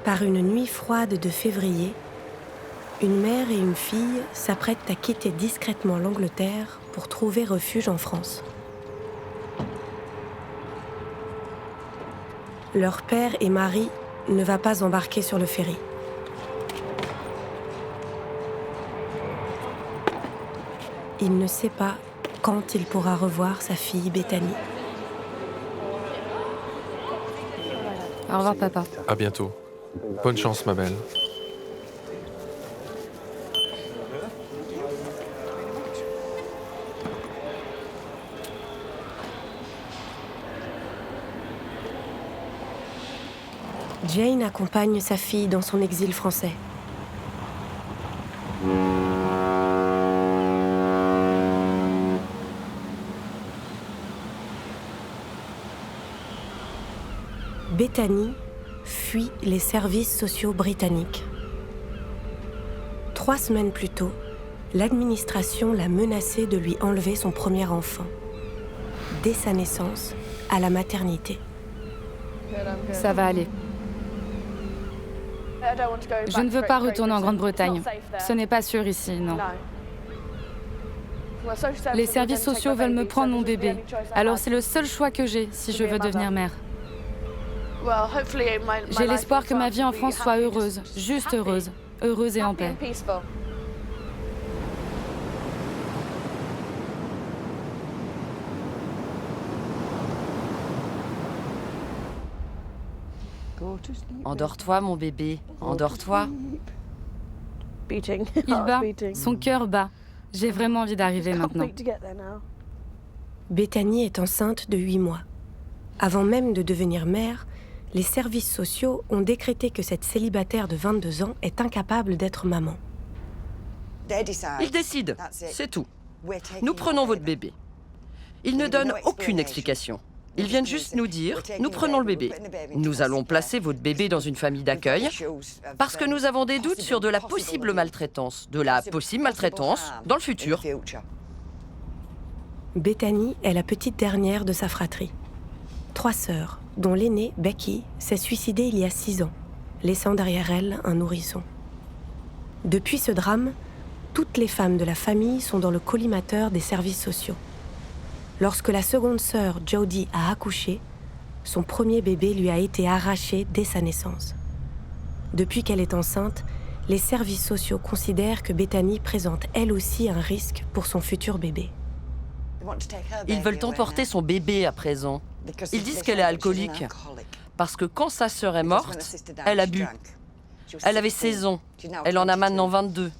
Par une nuit froide de février, une mère et une fille s'apprêtent à quitter discrètement l'Angleterre pour trouver refuge en France. Leur père et mari ne va pas embarquer sur le ferry. Il ne sait pas quand il pourra revoir sa fille Bethany. Au revoir, papa. À bientôt. Bonne chance, ma belle. Jane accompagne sa fille dans son exil français. Bethany fuit les services sociaux britanniques. 3 semaines plus tôt, l'administration l'a menacée de lui enlever son premier enfant, dès sa naissance, à la maternité. Ça va aller. Je ne veux pas retourner en Grande-Bretagne. Ce n'est pas sûr ici, non. Les services sociaux veulent me prendre mon bébé. Alors c'est le seul choix que j'ai si je veux devenir mère. J'ai l'espoir que ma vie en France soit heureuse, juste heureuse, heureuse et en paix. Endors-toi, mon bébé, endors-toi. Il bat, son cœur bat. J'ai vraiment envie d'arriver maintenant. Bethany est enceinte de 8 mois. Avant même de devenir mère, les services sociaux ont décrété que cette célibataire de 22 ans est incapable d'être maman. Ils décident, c'est tout. Nous prenons votre bébé. Ils ne donnent aucune explication. Ils viennent juste nous dire, nous prenons le bébé. Nous allons placer votre bébé dans une famille d'accueil parce que nous avons des doutes sur de la possible maltraitance. De la possible maltraitance dans le futur. Bethany est la petite dernière de sa fratrie. 3 sœurs, dont l'aînée, Becky, s'est suicidée il y a 6 ans, laissant derrière elle un nourrisson. Depuis ce drame, toutes les femmes de la famille sont dans le collimateur des services sociaux. Lorsque la seconde sœur, Jodie, a accouché, son premier bébé lui a été arraché dès sa naissance. Depuis qu'elle est enceinte, les services sociaux considèrent que Bethany présente elle aussi un risque pour son futur bébé. Ils veulent emporter son bébé à présent. Ils disent qu'elle est alcoolique. Parce que quand sa sœur est morte, elle a bu. Elle avait 16 ans. Elle en a maintenant 22.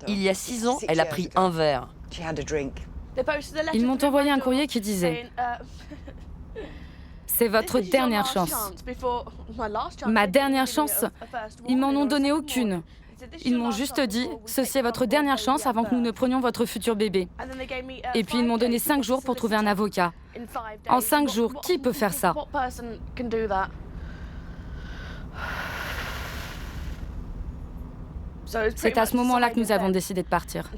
Il y a 6 ans, elle a pris un verre. Ils m'ont envoyé un courrier qui disait « C'est votre dernière chance. » Ma dernière chance, ils m'en ont donné aucune. Ils m'ont juste dit « Ceci est votre dernière chance avant que nous ne prenions votre futur bébé. » Et puis ils m'ont donné 5 jours pour trouver un avocat. En 5 jours, qui peut faire ça? C'est à ce moment-là que nous avons décidé de partir.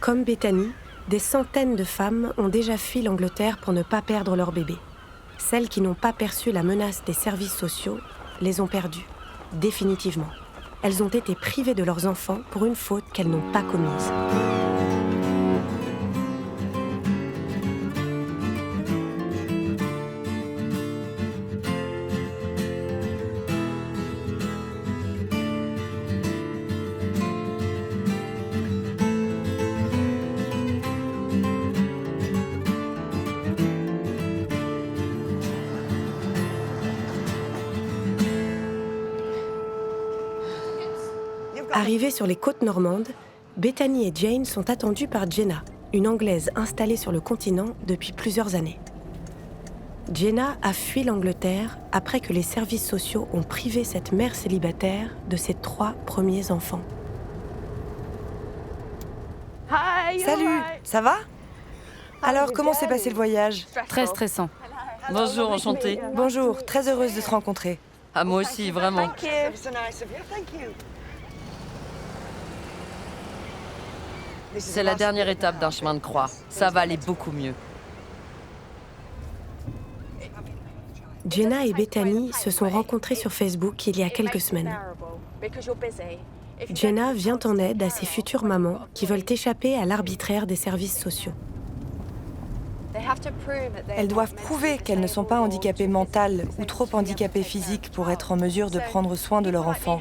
Comme Bethany, des centaines de femmes ont déjà fui l'Angleterre pour ne pas perdre leur bébé. Celles qui n'ont pas perçu la menace des services sociaux les ont perdues, définitivement. Elles ont été privées de leurs enfants pour une faute qu'elles n'ont pas commise. Arrivées sur les côtes normandes, Bethany et Jane sont attendues par Jenna, une Anglaise installée sur le continent depuis plusieurs années. Jenna a fui l'Angleterre après que les services sociaux ont privé cette mère célibataire de ses 3 premiers enfants. Salut, ça va? Alors, comment s'est passé le voyage? Très stressant. Bonjour, enchantée. Bonjour, très heureuse de te rencontrer. Ah, moi aussi, vraiment. C'est la dernière étape d'un chemin de croix. Ça va aller beaucoup mieux. Jenna et Bethany se sont rencontrées sur Facebook il y a quelques semaines. Jenna vient en aide à ses futures mamans qui veulent échapper à l'arbitraire des services sociaux. Elles doivent prouver qu'elles ne sont pas handicapées mentales ou trop handicapées physiques pour être en mesure de prendre soin de leur enfant.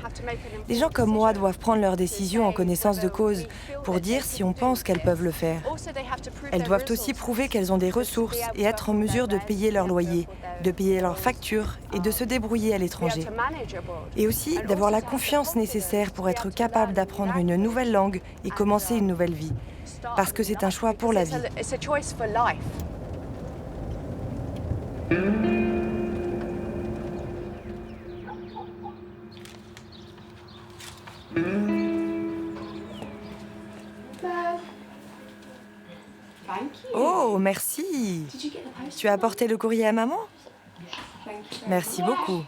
Les gens comme moi doivent prendre leurs décisions en connaissance de cause pour dire si on pense qu'elles peuvent le faire. Elles doivent aussi prouver qu'elles ont des ressources et être en mesure de payer leur loyer, de payer leurs factures et de se débrouiller à l'étranger. Et aussi d'avoir la confiance nécessaire pour être capable d'apprendre une nouvelle langue et commencer une nouvelle vie. Parce que c'est un choix pour la vie. Oh, merci. Tu as apporté le courrier à maman? Merci beaucoup.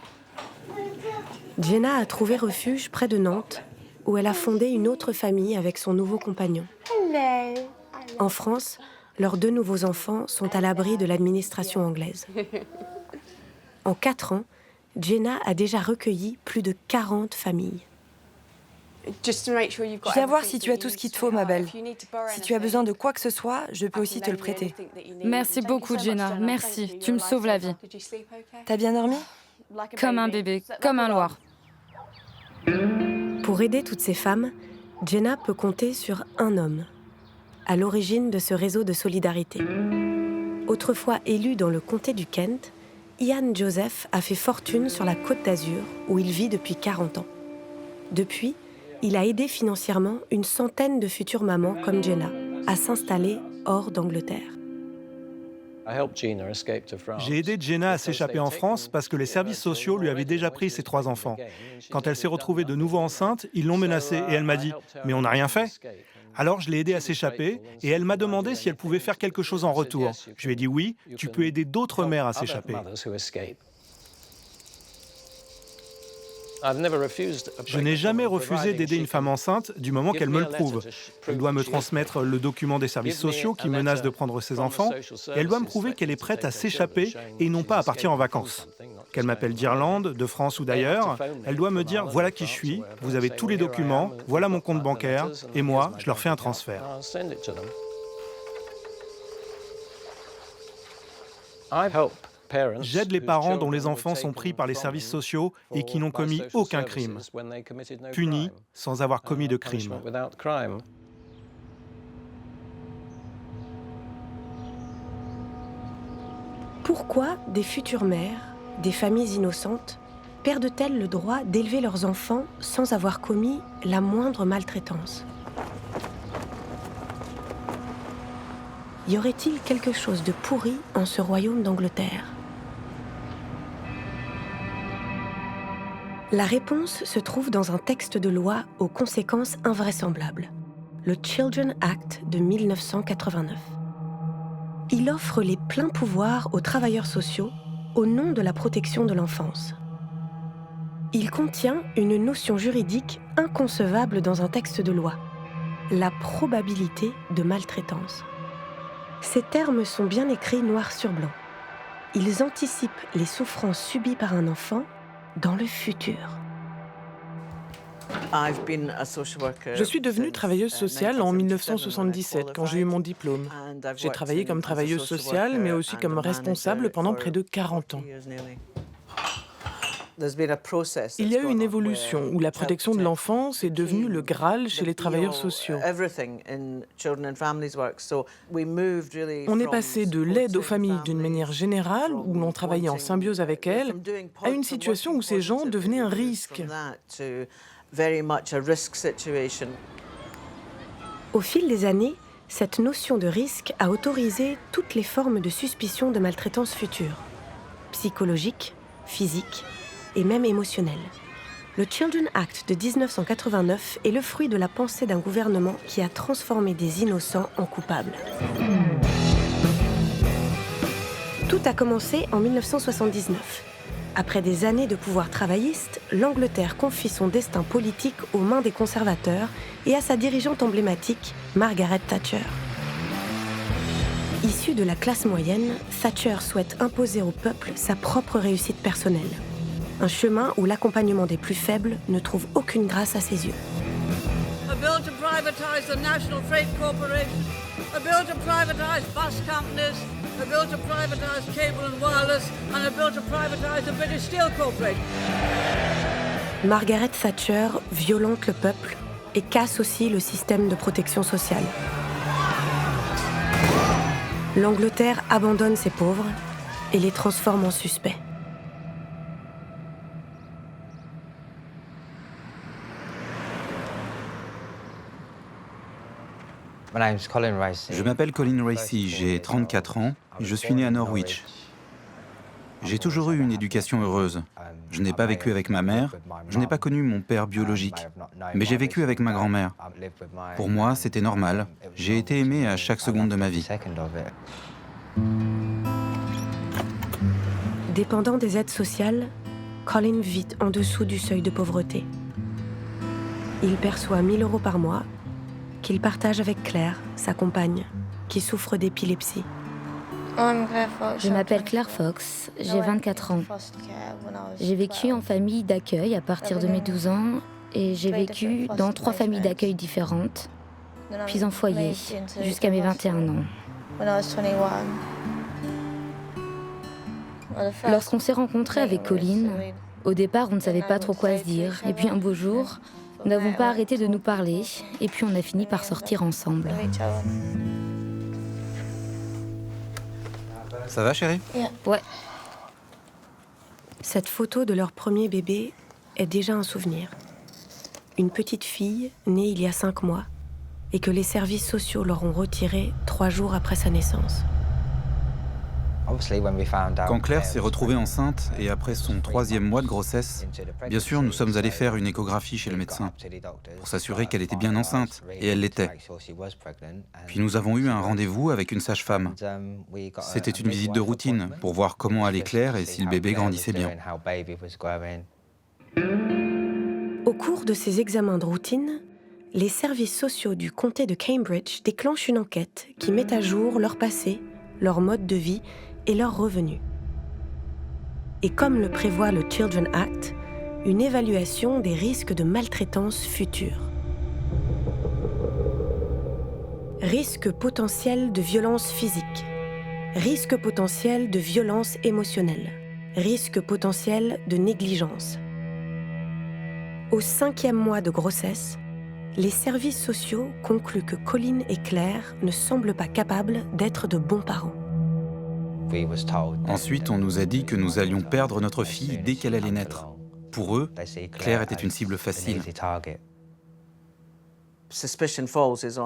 Jenna a trouvé refuge près de Nantes, où elle a fondé une autre famille avec son nouveau compagnon. En France, leurs 2 nouveaux enfants sont à l'abri de l'administration anglaise. En 4 ans, Jenna a déjà recueilli plus de 40 familles. Viens voir si tu as tout ce qu'il te faut, ma belle. Si tu as besoin de quoi que ce soit, je peux aussi te le prêter. Merci beaucoup, Jenna. Merci. Tu me sauves la vie. T'as bien dormi? Comme un bébé, comme un loir. Pour aider toutes ces femmes, Jenna peut compter sur un homme, à l'origine de ce réseau de solidarité. Autrefois élu dans le comté du Kent, Ian Joseph a fait fortune sur la Côte d'Azur, où il vit depuis 40 ans. Depuis, il a aidé financièrement une centaine de futures mamans comme Jenna à s'installer hors d'Angleterre. J'ai aidé Jenna à s'échapper en France parce que les services sociaux lui avaient déjà pris ses 3 enfants. Quand elle s'est retrouvée de nouveau enceinte, ils l'ont menacée et elle m'a dit « Mais on n'a rien fait !» Alors je l'ai aidée à s'échapper et elle m'a demandé si elle pouvait faire quelque chose en retour. Je lui ai dit « Oui, tu peux aider d'autres mères à s'échapper. » Je n'ai jamais refusé d'aider une femme enceinte du moment qu'elle me le prouve. Elle doit me transmettre le document des services sociaux qui menace de prendre ses enfants et elle doit me prouver qu'elle est prête à s'échapper et non pas à partir en vacances. Qu'elle m'appelle d'Irlande, de France ou d'ailleurs, elle doit me dire « Voilà qui je suis, vous avez tous les documents, voilà mon compte bancaire et moi, je leur fais un transfert. » J'aide les parents dont les enfants sont pris par les services sociaux et qui n'ont commis aucun crime, punis sans avoir commis de crime. Pourquoi des futures mères, des familles innocentes, perdent-elles le droit d'élever leurs enfants sans avoir commis la moindre maltraitance? Y aurait-il quelque chose de pourri en ce royaume d'Angleterre? La réponse se trouve dans un texte de loi aux conséquences invraisemblables, le Children Act de 1989. Il offre les pleins pouvoirs aux travailleurs sociaux au nom de la protection de l'enfance. Il contient une notion juridique inconcevable dans un texte de loi, la probabilité de maltraitance. Ces termes sont bien écrits noir sur blanc. Ils anticipent les souffrances subies par un enfant dans le futur. Je suis devenue travailleuse sociale en 1977, quand j'ai eu mon diplôme. J'ai travaillé comme travailleuse sociale, mais aussi comme responsable pendant près de 40 ans. Il y a eu une évolution où la protection de l'enfance est devenue le Graal chez les travailleurs sociaux. On est passé de l'aide aux familles d'une manière générale, où l'on travaillait en symbiose avec elles, à une situation où ces gens devenaient un risque. Au fil des années, cette notion de risque a autorisé toutes les formes de suspicion de maltraitance future, psychologique, physique et même émotionnelle. Le Children Act de 1989 est le fruit de la pensée d'un gouvernement qui a transformé des innocents en coupables. Tout a commencé en 1979. Après des années de pouvoir travailliste, l'Angleterre confie son destin politique aux mains des conservateurs et à sa dirigeante emblématique, Margaret Thatcher. Issue de la classe moyenne, Thatcher souhaite imposer au peuple sa propre réussite personnelle. Un chemin où l'accompagnement des plus faibles ne trouve aucune grâce à ses yeux. A bill to privatise the National Freight Corporation. A bill to privatise bus companies. A bill to privatise cable and wireless. And a bill to privatise the British Steel Corporation. Margaret Thatcher violente le peuple et casse aussi le système de protection sociale. L'Angleterre abandonne ses pauvres et les transforme en suspects. Je m'appelle Colin Racy, j'ai 34 ans et je suis né à Norwich. J'ai toujours eu une éducation heureuse. Je n'ai pas vécu avec ma mère, je n'ai pas connu mon père biologique, mais j'ai vécu avec ma grand-mère. Pour moi, c'était normal. J'ai été aimé à chaque seconde de ma vie. Dépendant des aides sociales, Colin vit en dessous du seuil de pauvreté. Il perçoit 1 000 € par mois qu'il partage avec Claire, sa compagne, qui souffre d'épilepsie. Je m'appelle Claire Fox, j'ai 24 ans. J'ai vécu en famille d'accueil à partir de mes 12 ans et j'ai vécu dans 3 familles d'accueil différentes, puis en foyer jusqu'à mes 21 ans. Lorsqu'on s'est rencontrés avec Colin, au départ on ne savait pas trop quoi se dire, et puis un beau jour, nous n'avons pas arrêté de nous parler, et puis on a fini par sortir ensemble. Ça va, chérie? Ouais. Cette photo de leur premier bébé est déjà un souvenir. Une petite fille née il y a 5 mois et que les services sociaux leur ont retirée 3 jours après sa naissance. Quand Claire s'est retrouvée enceinte et après son 3e mois de grossesse, bien sûr, nous sommes allés faire une échographie chez le médecin pour s'assurer qu'elle était bien enceinte, et elle l'était. Puis nous avons eu un rendez-vous avec une sage-femme. C'était une visite de routine pour voir comment allait Claire et si le bébé grandissait bien. Au cours de ces examens de routine, les services sociaux du comté de Cambridge déclenchent une enquête qui met à jour leur passé, leur mode de vie et leurs revenus. Et comme le prévoit le Children Act, une évaluation des risques de maltraitance futurs. Risque potentiel de violence physique, risque potentiel de violence émotionnelle, risque potentiel de négligence. Au 5e mois de grossesse, les services sociaux concluent que Colin et Claire ne semblent pas capables d'être de bons parents. Ensuite, on nous a dit que nous allions perdre notre fille dès qu'elle allait naître. Pour eux, Claire était une cible facile.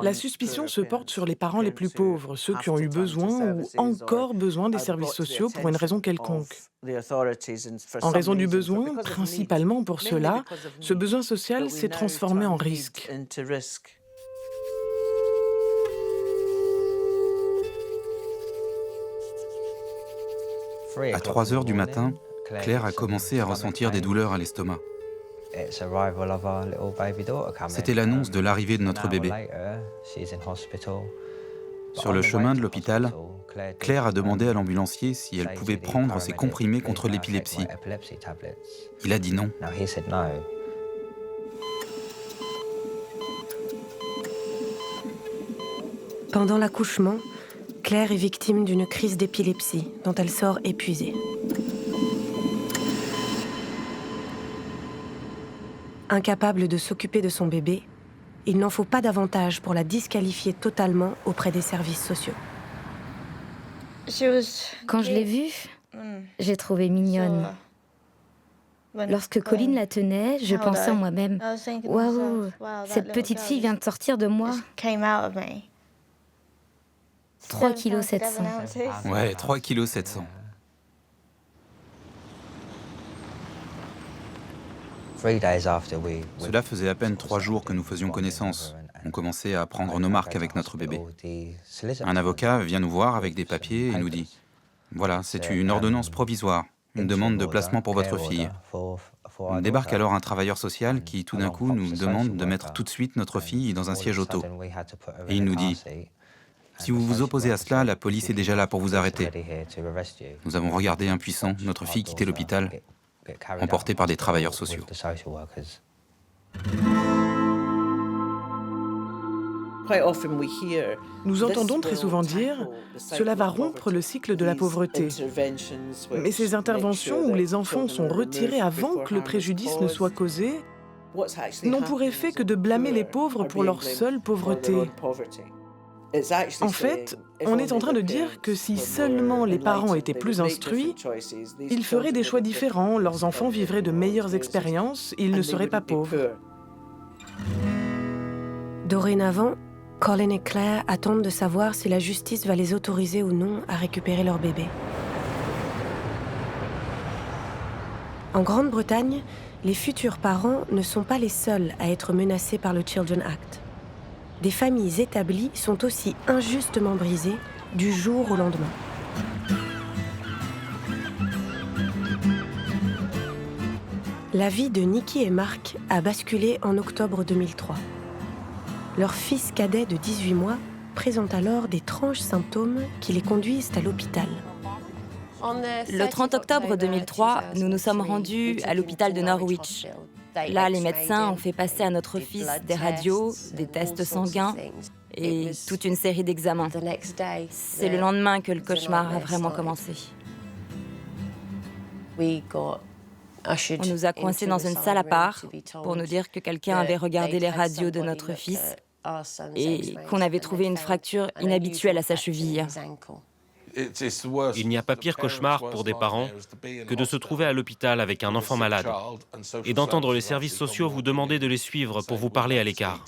La suspicion se porte sur les parents les plus pauvres, ceux qui ont eu besoin ou encore besoin des services sociaux pour une raison quelconque. En raison du besoin, principalement pour cela, ce besoin social s'est transformé en risque. À 3 heures du matin, Claire a commencé à ressentir des douleurs à l'estomac. C'était l'annonce de l'arrivée de notre bébé. Sur le chemin de l'hôpital, Claire a demandé à l'ambulancier si elle pouvait prendre ses comprimés contre l'épilepsie. Il a dit non. Pendant l'accouchement, Claire est victime d'une crise d'épilepsie dont elle sort épuisée. Incapable de s'occuper de son bébé, il n'en faut pas davantage pour la disqualifier totalement auprès des services sociaux. Quand je l'ai vue, j'ai trouvé mignonne. Lorsque Colin la tenait, je pensais en moi-même, « Waouh, cette petite fille vient de sortir de moi. » 3,7 kg. Ouais, 3,7 kg. Cela faisait à peine 3 jours que nous faisions connaissance. On commençait à prendre nos marques avec notre bébé. Un avocat vient nous voir avec des papiers et nous dit « Voilà, c'est une ordonnance provisoire, une demande de placement pour votre fille. » Débarque alors un travailleur social qui, tout d'un coup, nous demande de mettre tout de suite notre fille dans un siège auto. Et il nous dit Si vous vous opposez à cela, la police est déjà là pour vous arrêter. Nous avons regardé impuissants notre fille quitter l'hôpital, emportée par des travailleurs sociaux. Nous entendons très souvent dire « cela va rompre le cycle de la pauvreté ». Mais ces interventions où les enfants sont retirés avant que le préjudice ne soit causé n'ont pour effet que de blâmer les pauvres pour leur seule pauvreté. En fait, on est en train de dire que si seulement les parents étaient plus instruits, ils feraient des choix différents, leurs enfants vivraient de meilleures expériences, ils ne seraient pas pauvres. Dorénavant, Colin et Claire attendent de savoir si la justice va les autoriser ou non à récupérer leur bébé. En Grande-Bretagne, les futurs parents ne sont pas les seuls à être menacés par le Children Act. Des familles établies sont aussi injustement brisées du jour au lendemain. La vie de Nikki et Mark a basculé en octobre 2003. Leur fils cadet de 18 mois présente alors d'étranges symptômes qui les conduisent à l'hôpital. Le 30 octobre 2003, nous nous sommes rendus à l'hôpital de Norwich. Là, les médecins ont fait passer à notre fils des radios, des tests sanguins et toute une série d'examens. C'est le lendemain que le cauchemar a vraiment commencé. On nous a coincés dans une salle à part pour nous dire que quelqu'un avait regardé les radios de notre fils et qu'on avait trouvé une fracture inhabituelle à sa cheville. Il n'y a pas pire cauchemar pour des parents que de se trouver à l'hôpital avec un enfant malade et d'entendre les services sociaux vous demander de les suivre pour vous parler à l'écart.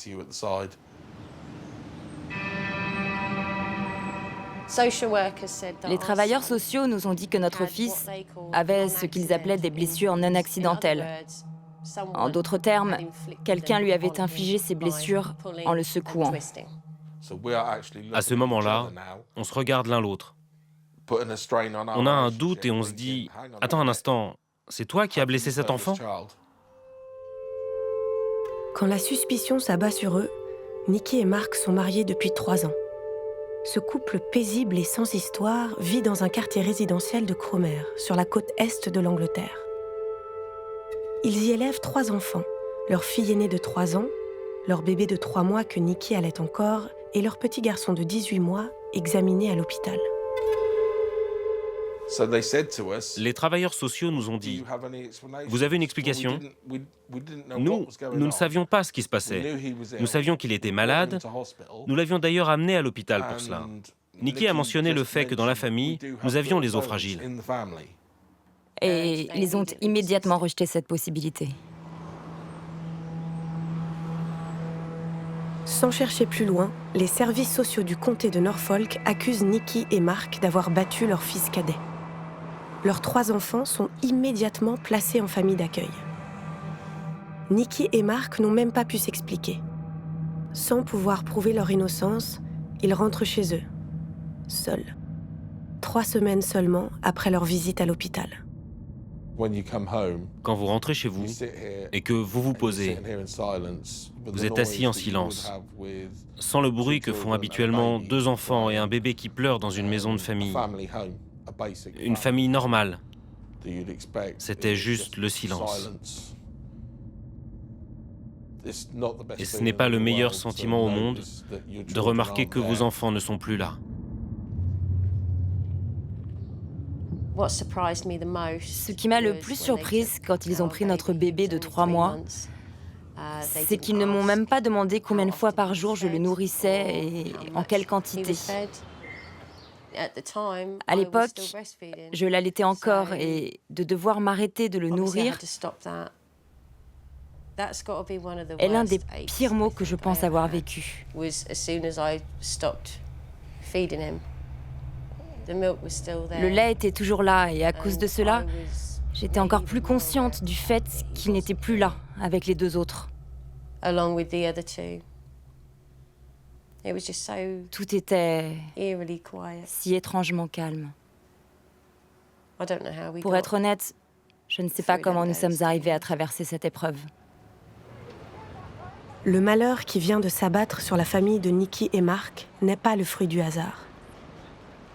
Les travailleurs sociaux nous ont dit que notre fils avait ce qu'ils appelaient des blessures non accidentelles. En d'autres termes, quelqu'un lui avait infligé ces blessures en le secouant. À ce moment-là, on se regarde l'un l'autre. On a un doute et on se dit « Attends un instant, c'est toi qui as blessé cet enfant ?» Quand la suspicion s'abat sur eux, Nikki et Mark sont mariés depuis 3 ans. Ce couple paisible et sans histoire vit dans un quartier résidentiel de Cromer, sur la côte est de l'Angleterre. Ils y élèvent 3 enfants, leur fille aînée de 3 ans, leur bébé de 3 mois que Nikki allait encore et leur petit garçon de 18 mois examiné à l'hôpital. Les travailleurs sociaux nous ont dit « Vous avez une explication ?» Nous ne savions pas ce qui se passait. Nous savions qu'il était malade. Nous l'avions d'ailleurs amené à l'hôpital pour cela. Nikki a mentionné le fait que dans la famille, nous avions les os fragiles. Et ils ont immédiatement rejeté cette possibilité. Sans chercher plus loin, les services sociaux du comté de Norfolk accusent Nikki et Mark d'avoir battu leur fils cadet. Leurs 3 enfants sont immédiatement placés en famille d'accueil. Nikki et Mark n'ont même pas pu s'expliquer. Sans pouvoir prouver leur innocence, ils rentrent chez eux, seuls. 3 semaines seulement après leur visite à l'hôpital. Quand vous rentrez chez vous et que vous vous posez, vous êtes assis en silence, sans le bruit que font habituellement 2 enfants et un bébé qui pleure dans une maison de famille. Une famille normale. C'était juste le silence. Et ce n'est pas le meilleur sentiment au monde de remarquer que vos enfants ne sont plus là. Ce qui m'a le plus surprise quand ils ont pris notre bébé de 3 mois, c'est qu'ils ne m'ont même pas demandé combien de fois par jour je le nourrissais et en quelle quantité. À l'époque, je l'allaitais encore et de devoir m'arrêter de le nourrir est l'un des pires maux que je pense avoir vécu. Le lait était toujours là et à cause de cela, j'étais encore plus consciente du fait qu'il n'était plus là avec les 2 autres. Tout était si étrangement calme. Pour être honnête, je ne sais pas comment nous sommes arrivés à traverser cette épreuve. Le malheur qui vient de s'abattre sur la famille de Nikki et Mark n'est pas le fruit du hasard.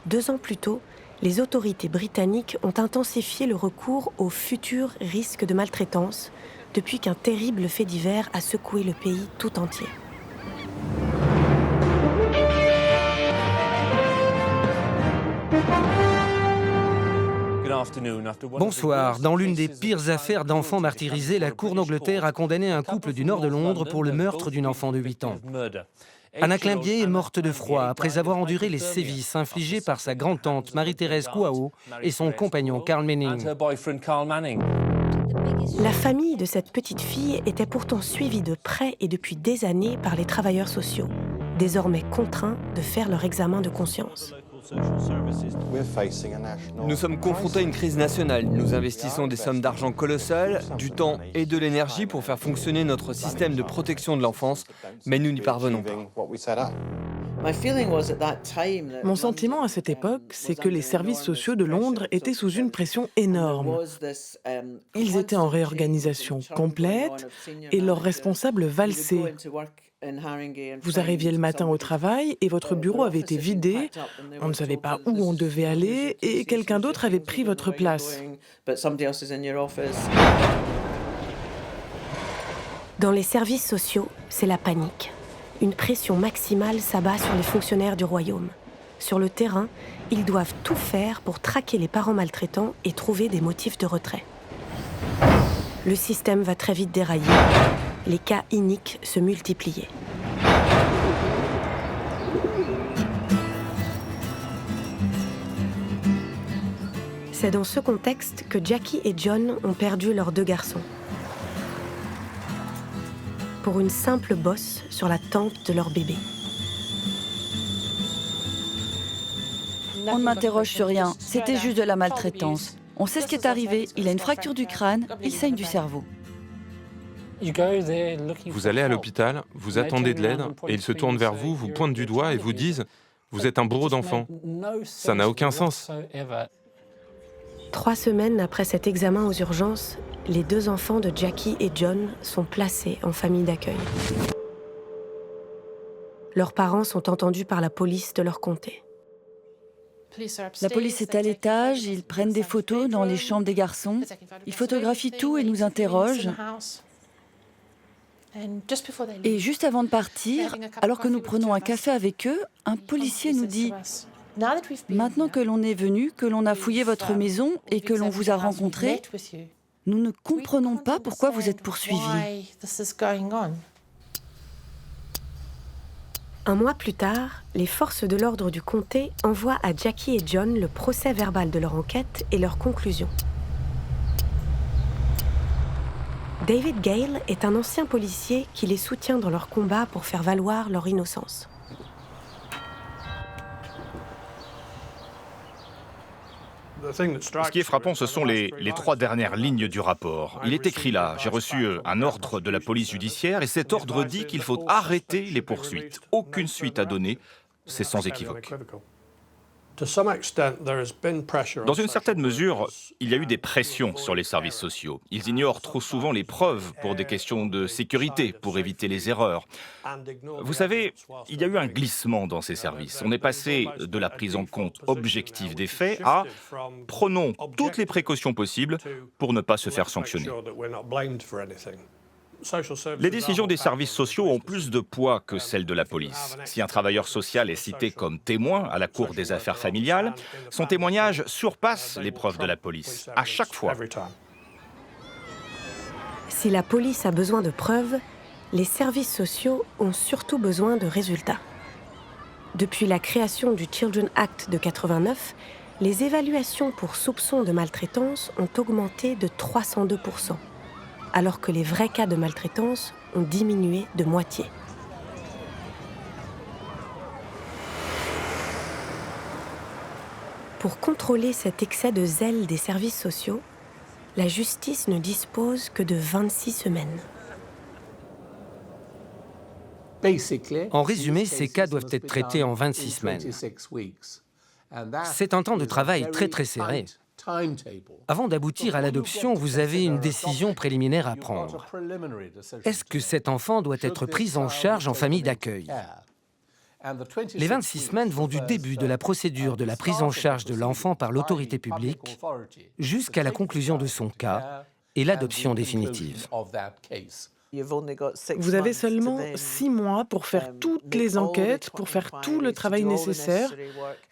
2 ans plus tôt, les autorités britanniques ont intensifié le recours aux futurs risques de maltraitance depuis qu'un terrible fait divers a secoué le pays tout entier. Bonsoir. Dans l'une des pires affaires d'enfants martyrisés, la Cour d'Angleterre a condamné un couple du nord de Londres pour le meurtre d'une enfant de 8 ans. Anna Climbié est morte de froid après avoir enduré les sévices infligés par sa grand-tante Marie-Thérèse Kouao et son compagnon Carl Manning. La famille de cette petite fille était pourtant suivie de près et depuis des années par les travailleurs sociaux, désormais contraints de faire leur examen de conscience. Nous sommes confrontés à une crise nationale. Nous investissons des sommes d'argent colossales, du temps et de l'énergie pour faire fonctionner notre système de protection de l'enfance, mais nous n'y parvenons pas. Mon sentiment à cette époque, c'est que les services sociaux de Londres étaient sous une pression énorme. Ils étaient en réorganisation complète et leurs responsables valsaient. Vous arriviez le matin au travail et votre bureau avait été vidé, on ne savait pas où on devait aller et quelqu'un d'autre avait pris votre place. Dans les services sociaux, c'est la panique. Une pression maximale s'abat sur les fonctionnaires du royaume. Sur le terrain, ils doivent tout faire pour traquer les parents maltraitants et trouver des motifs de retrait. Le système va très vite dérailler. Les cas iniques se multipliaient. C'est dans ce contexte que Jackie et John ont perdu leurs 2 garçons. Pour une simple bosse sur la tempe de leur bébé. On ne m'interroge sur rien, c'était juste de la maltraitance. On sait ce qui est arrivé, il a une fracture du crâne, il saigne du cerveau. Vous allez à l'hôpital, vous attendez de l'aide, et ils se tournent vers vous, vous pointent du doigt et vous disent « Vous êtes un bourreau d'enfant ». Ça n'a aucun sens. 3 semaines après cet examen aux urgences, les 2 enfants de Jackie et John sont placés en famille d'accueil. Leurs parents sont entendus par la police de leur comté. La police est à l'étage, ils prennent des photos dans les chambres des garçons, ils photographient tout et nous interrogent. Et juste avant de partir, alors que nous prenons un café avec eux, un policier nous dit « Maintenant que l'on est venu, que l'on a fouillé votre maison et que l'on vous a rencontré, nous ne comprenons pas pourquoi vous êtes poursuivis. » Un mois plus tard, les forces de l'ordre du comté envoient à Jackie et John le procès verbal de leur enquête et leurs conclusions. David Gale est un ancien policier qui les soutient dans leur combat pour faire valoir leur innocence. Ce qui est frappant, ce sont les 3 dernières lignes du rapport. Il est écrit là, j'ai reçu un ordre de la police judiciaire et cet ordre dit qu'il faut arrêter les poursuites. Aucune suite à donner, c'est sans équivoque. Dans une certaine mesure, il y a eu des pressions sur les services sociaux. Ils ignorent trop souvent les preuves pour des questions de sécurité, pour éviter les erreurs. Vous savez, il y a eu un glissement dans ces services. On est passé de la prise en compte objective des faits à « prenons toutes les précautions possibles pour ne pas se faire sanctionner ». Les décisions des services sociaux ont plus de poids que celles de la police. Si un travailleur social est cité comme témoin à la Cour des affaires familiales, son témoignage surpasse les preuves de la police, à chaque fois. Si la police a besoin de preuves, les services sociaux ont surtout besoin de résultats. Depuis la création du Children Act de 89, les évaluations pour soupçons de maltraitance ont augmenté de 302%. Alors que les vrais cas de maltraitance ont diminué de moitié. Pour contrôler cet excès de zèle des services sociaux, la justice ne dispose que de 26 semaines. En résumé, ces cas doivent être traités en 26 semaines. C'est un temps de travail très très serré. Avant d'aboutir à l'adoption, vous avez une décision préliminaire à prendre. Est-ce que cet enfant doit être pris en charge en famille d'accueil? Les 26 semaines vont du début de la procédure de la prise en charge de l'enfant par l'autorité publique jusqu'à la conclusion de son cas et l'adoption définitive. Vous avez seulement 6 mois pour faire toutes les enquêtes, pour faire tout le travail nécessaire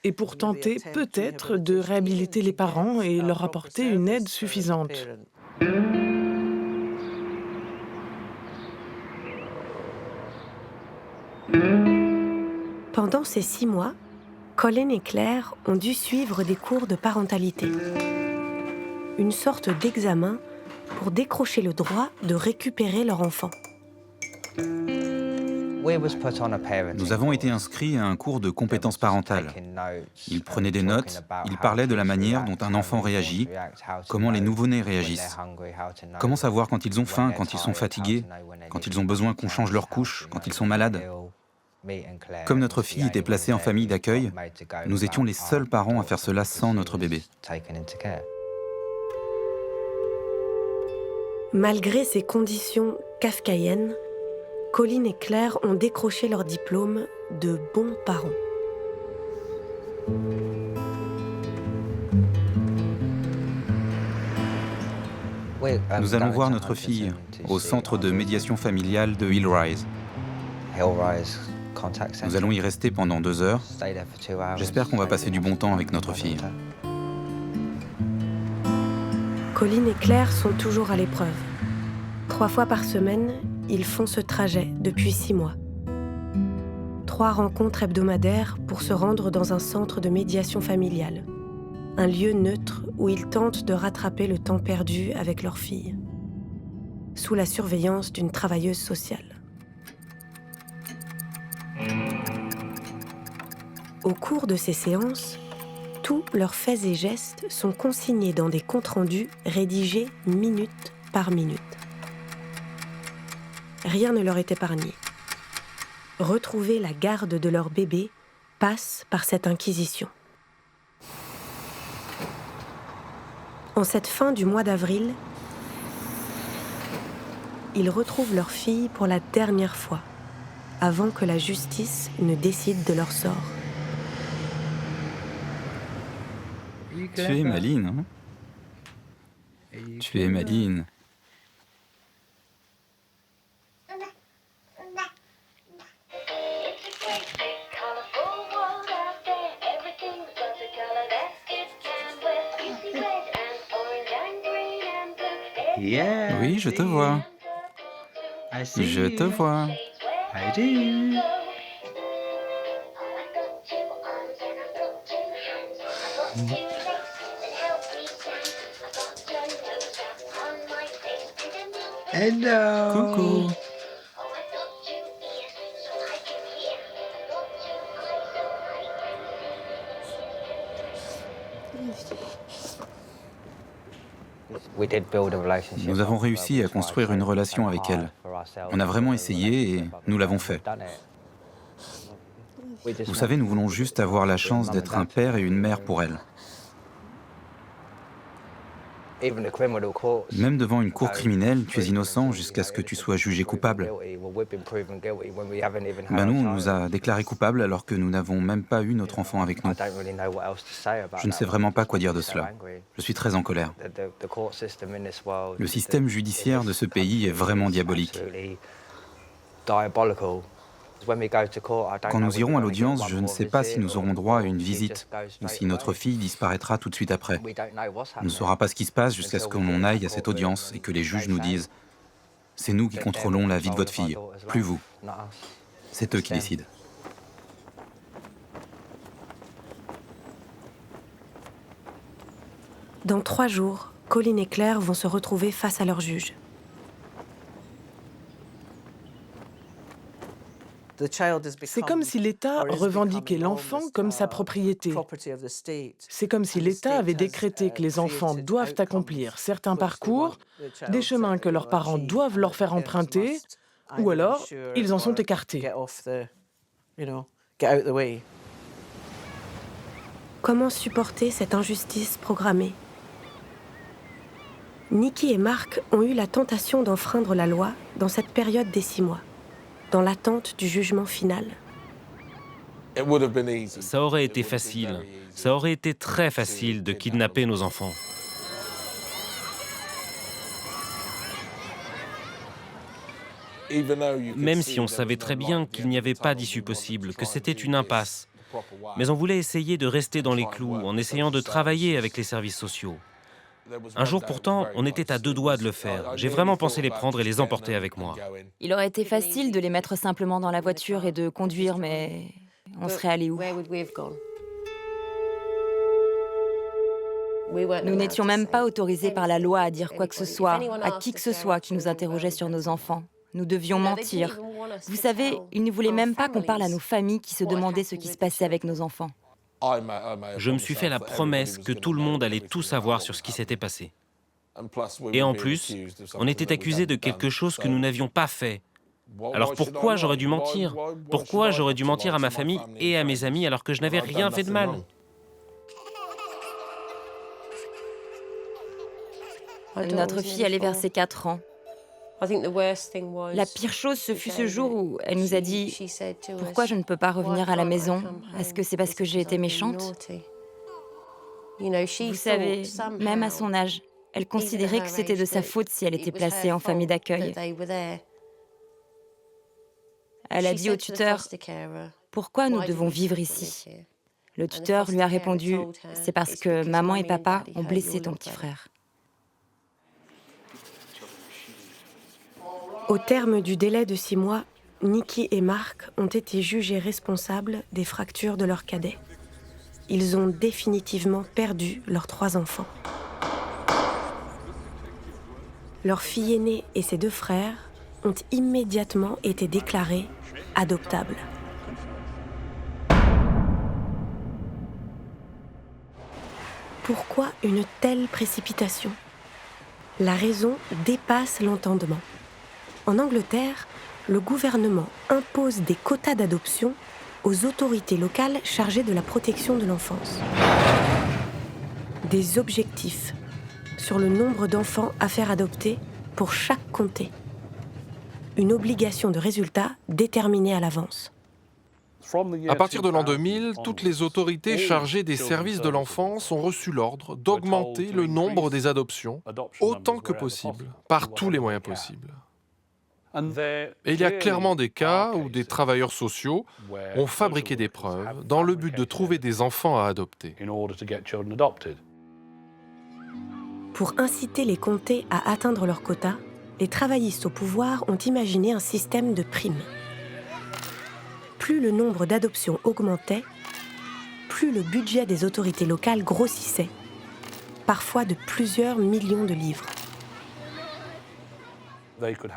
et pour tenter peut-être de réhabiliter les parents et leur apporter une aide suffisante. Pendant ces 6 mois, Colin et Claire ont dû suivre des cours de parentalité. Une sorte d'examen pour décrocher le droit de récupérer leur enfant. Nous avons été inscrits à un cours de compétences parentales. Ils prenaient des notes, ils parlaient de la manière dont un enfant réagit, comment les nouveau-nés réagissent, comment savoir quand ils ont faim, quand ils sont fatigués, quand ils ont besoin qu'on change leur couche, quand ils sont malades. Comme notre fille était placée en famille d'accueil, nous étions les seuls parents à faire cela sans notre bébé. Malgré ces conditions kafkaïennes, Colin et Claire ont décroché leur diplôme de bons parents. Nous allons voir notre fille au centre de médiation familiale de Hillrise. Nous allons y rester pendant 2 heures. J'espère qu'on va passer du bon temps avec notre fille. Colin et Claire sont toujours à l'épreuve. 3 fois par semaine, ils font ce trajet depuis 6 mois. 3 rencontres hebdomadaires pour se rendre dans un centre de médiation familiale. Un lieu neutre où ils tentent de rattraper le temps perdu avec leur fille. Sous la surveillance d'une travailleuse sociale. Au cours de ces séances, tous leurs faits et gestes sont consignés dans des comptes rendus rédigés minute par minute. Rien ne leur est épargné. Retrouver la garde de leur bébé passe par cette inquisition. En cette fin du mois d'avril, ils retrouvent leur fille pour la dernière fois, avant que la justice ne décide de leur sort. Tu es maline, hein? Tu es maline. Oui, je te vois. Je te vois. Hello. Coucou. Nous avons réussi à construire une relation avec elle. On a vraiment essayé et nous l'avons fait. Vous savez, nous voulons juste avoir la chance d'être un père et une mère pour elle. Même devant une cour criminelle, tu es innocent jusqu'à ce que tu sois jugé coupable. Ben nous, on nous a déclarés coupables alors que nous n'avons même pas eu notre enfant avec nous. Je ne sais vraiment pas quoi dire de cela. Je suis très en colère. Le système judiciaire de ce pays est vraiment diabolique. Quand nous irons à l'audience, je ne sais pas si nous aurons droit à une visite ou si notre fille disparaîtra tout de suite après. On ne saura pas ce qui se passe jusqu'à ce qu'on aille à cette audience et que les juges nous disent « C'est nous qui contrôlons la vie de votre fille, plus vous. C'est eux qui décident. » Dans 3 jours, Colin et Claire vont se retrouver face à leur juge. C'est comme si l'État revendiquait l'enfant comme sa propriété. C'est comme si l'État avait décrété que les enfants doivent accomplir certains parcours, des chemins que leurs parents doivent leur faire emprunter, ou alors ils en sont écartés. Comment supporter cette injustice programmée? Nikki et Mark ont eu la tentation d'enfreindre la loi dans cette période des 6 mois, dans l'attente du jugement final. Ça aurait été facile, ça aurait été très facile de kidnapper nos enfants. Même si on savait très bien qu'il n'y avait pas d'issue possible, que c'était une impasse. Mais on voulait essayer de rester dans les clous en essayant de travailler avec les services sociaux. Un jour pourtant, on était à 2 doigts de le faire. J'ai vraiment pensé les prendre et les emporter avec moi. Il aurait été facile de les mettre simplement dans la voiture et de conduire, mais on serait allé où? Nous n'étions même pas autorisés par la loi à dire quoi que ce soit, à qui que ce soit qui nous interrogeait sur nos enfants. Nous devions mentir. Vous savez, ils ne voulaient même pas qu'on parle à nos familles qui se demandaient ce qui se passait avec nos enfants. Je me suis fait la promesse que tout le monde allait tout savoir sur ce qui s'était passé. Et en plus, on était accusés de quelque chose que nous n'avions pas fait. Alors pourquoi j'aurais dû mentir? Pourquoi j'aurais dû mentir à ma famille et à mes amis alors que je n'avais rien fait de mal? Notre fille allait vers ses 4 ans. La pire chose, ce fut ce jour où elle nous a dit « Pourquoi je ne peux pas revenir à la maison? Est-ce que c'est parce que j'ai été méchante ?» Vous savez, même à son âge, elle considérait que c'était de sa faute si elle était placée en famille d'accueil. Elle a dit au tuteur « Pourquoi nous devons vivre ici ?» Le tuteur lui a répondu « C'est parce que maman et papa ont blessé ton petit frère. » Au terme du délai de 6 mois, Nikki et Mark ont été jugés responsables des fractures de leur cadet. Ils ont définitivement perdu leurs 3 enfants. Leur fille aînée et ses 2 frères ont immédiatement été déclarés adoptables. Pourquoi une telle précipitation? La raison dépasse l'entendement. En Angleterre, le gouvernement impose des quotas d'adoption aux autorités locales chargées de la protection de l'enfance. Des objectifs sur le nombre d'enfants à faire adopter pour chaque comté. Une obligation de résultat déterminée à l'avance. À partir de l'an 2000, toutes les autorités chargées des services de l'enfance ont reçu l'ordre d'augmenter le nombre des adoptions autant que possible, par tous les moyens possibles. Et il y a clairement des cas où des travailleurs sociaux ont fabriqué des preuves dans le but de trouver des enfants à adopter. Pour inciter les comtés à atteindre leurs quotas, les travaillistes au pouvoir ont imaginé un système de primes. Plus le nombre d'adoptions augmentait, plus le budget des autorités locales grossissait, parfois de plusieurs millions de livres.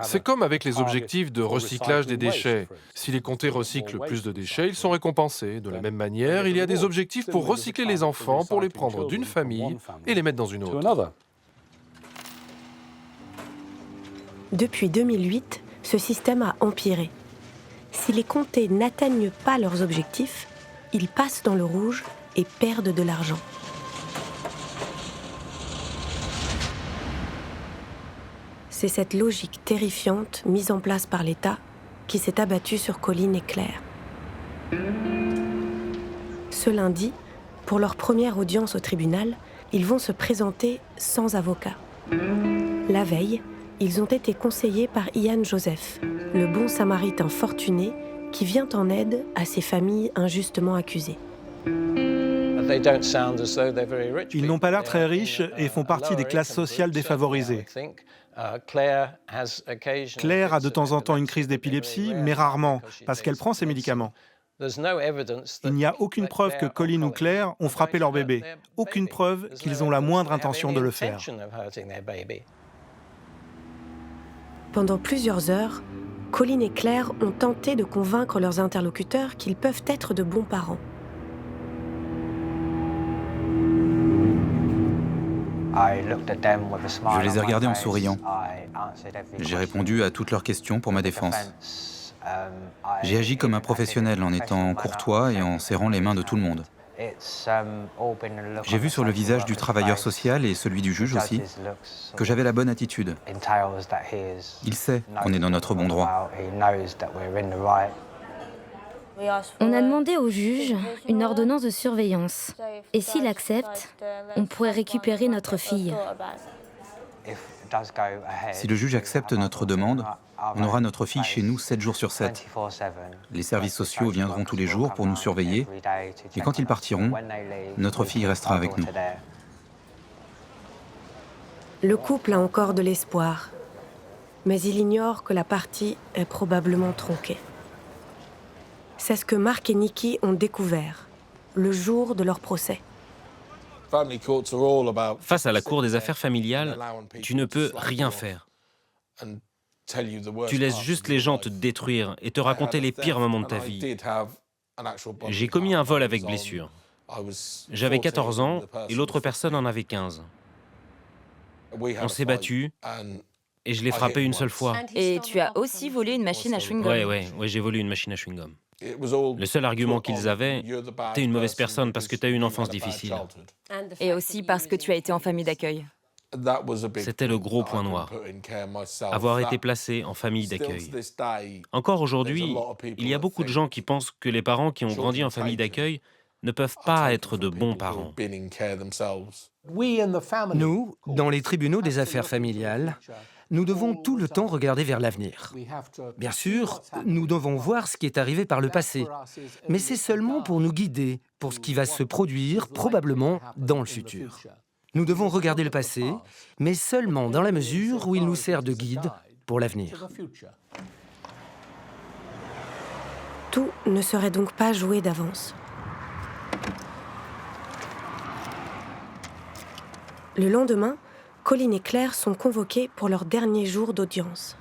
C'est comme avec les objectifs de recyclage des déchets. Si les comtés recyclent plus de déchets, ils sont récompensés. De la même manière, il y a des objectifs pour recycler les enfants, pour les prendre d'une famille et les mettre dans une autre. Depuis 2008, ce système a empiré. Si les comtés n'atteignent pas leurs objectifs, ils passent dans le rouge et perdent de l'argent. C'est cette logique terrifiante mise en place par l'État qui s'est abattue sur Colin et Claire. Ce lundi, pour leur première audience au tribunal, ils vont se présenter sans avocat. La veille, ils ont été conseillés par Ian Joseph, le bon samaritain fortuné qui vient en aide à ces familles injustement accusées. Ils n'ont pas l'air très riches et font partie des classes sociales défavorisées. Claire a de temps en temps une crise d'épilepsie, mais rarement, parce qu'elle prend ses médicaments. Il n'y a aucune preuve que Colin ou Claire ont frappé leur bébé, aucune preuve qu'ils ont la moindre intention de le faire. Pendant plusieurs heures, Colin et Claire ont tenté de convaincre leurs interlocuteurs qu'ils peuvent être de bons parents. Je les ai regardés en souriant. J'ai répondu à toutes leurs questions pour ma défense. J'ai agi comme un professionnel en étant courtois et en serrant les mains de tout le monde. J'ai vu sur le visage du travailleur social et celui du juge aussi que j'avais la bonne attitude. Il sait qu'on est dans notre bon droit. On a demandé au juge une ordonnance de surveillance. Et s'il accepte, on pourrait récupérer notre fille. Si le juge accepte notre demande, on aura notre fille chez nous 7 jours sur 7. Les services sociaux viendront tous les jours pour nous surveiller. Et quand ils partiront, notre fille restera avec nous. Le couple a encore de l'espoir. Mais il ignore que la partie est probablement tronquée. C'est ce que Mark et Nikki ont découvert, le jour de leur procès. Face à la Cour des affaires familiales, tu ne peux rien faire. Tu laisses juste les gens te détruire et te raconter les pires moments de ta vie. J'ai commis un vol avec blessure. J'avais 14 ans et l'autre personne en avait 15. On s'est battu et je l'ai frappé une seule fois. Et tu as aussi volé une machine à chewing-gum. Ouais, j'ai volé une machine à chewing-gum. Le seul argument qu'ils avaient, t'es une mauvaise personne parce que t'as eu une enfance difficile. Et aussi parce que tu as été en famille d'accueil. C'était le gros point noir. Avoir été placé en famille d'accueil. Encore aujourd'hui, il y a beaucoup de gens qui pensent que les parents qui ont grandi en famille d'accueil ne peuvent pas être de bons parents. Nous, dans les tribunaux des affaires familiales, nous devons tout le temps regarder vers l'avenir. Bien sûr, nous devons voir ce qui est arrivé par le passé, mais c'est seulement pour nous guider pour ce qui va se produire probablement dans le futur. Nous devons regarder le passé, mais seulement dans la mesure où il nous sert de guide pour l'avenir. Tout ne serait donc pas joué d'avance. Le lendemain, Colin et Claire sont convoqués pour leur dernier jour d'audience.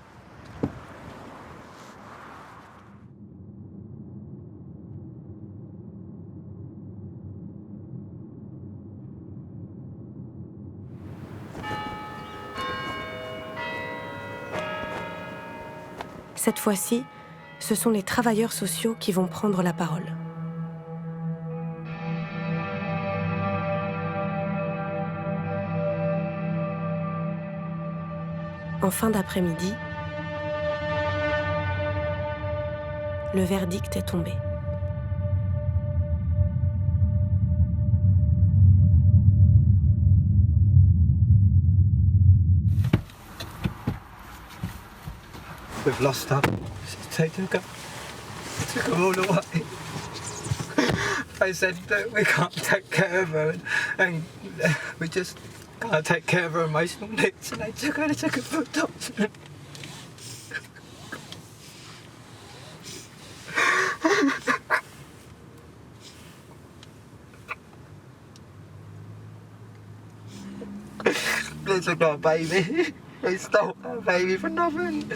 Cette fois-ci, ce sont les travailleurs sociaux qui vont prendre la parole. En fin d'après-midi, le verdict est tombé. We've lost her. They took her all away. They said that we can't take care of her and we just can't take care of her emotional needs, and they took her for adoption. They took our baby. They stole our baby for nothing.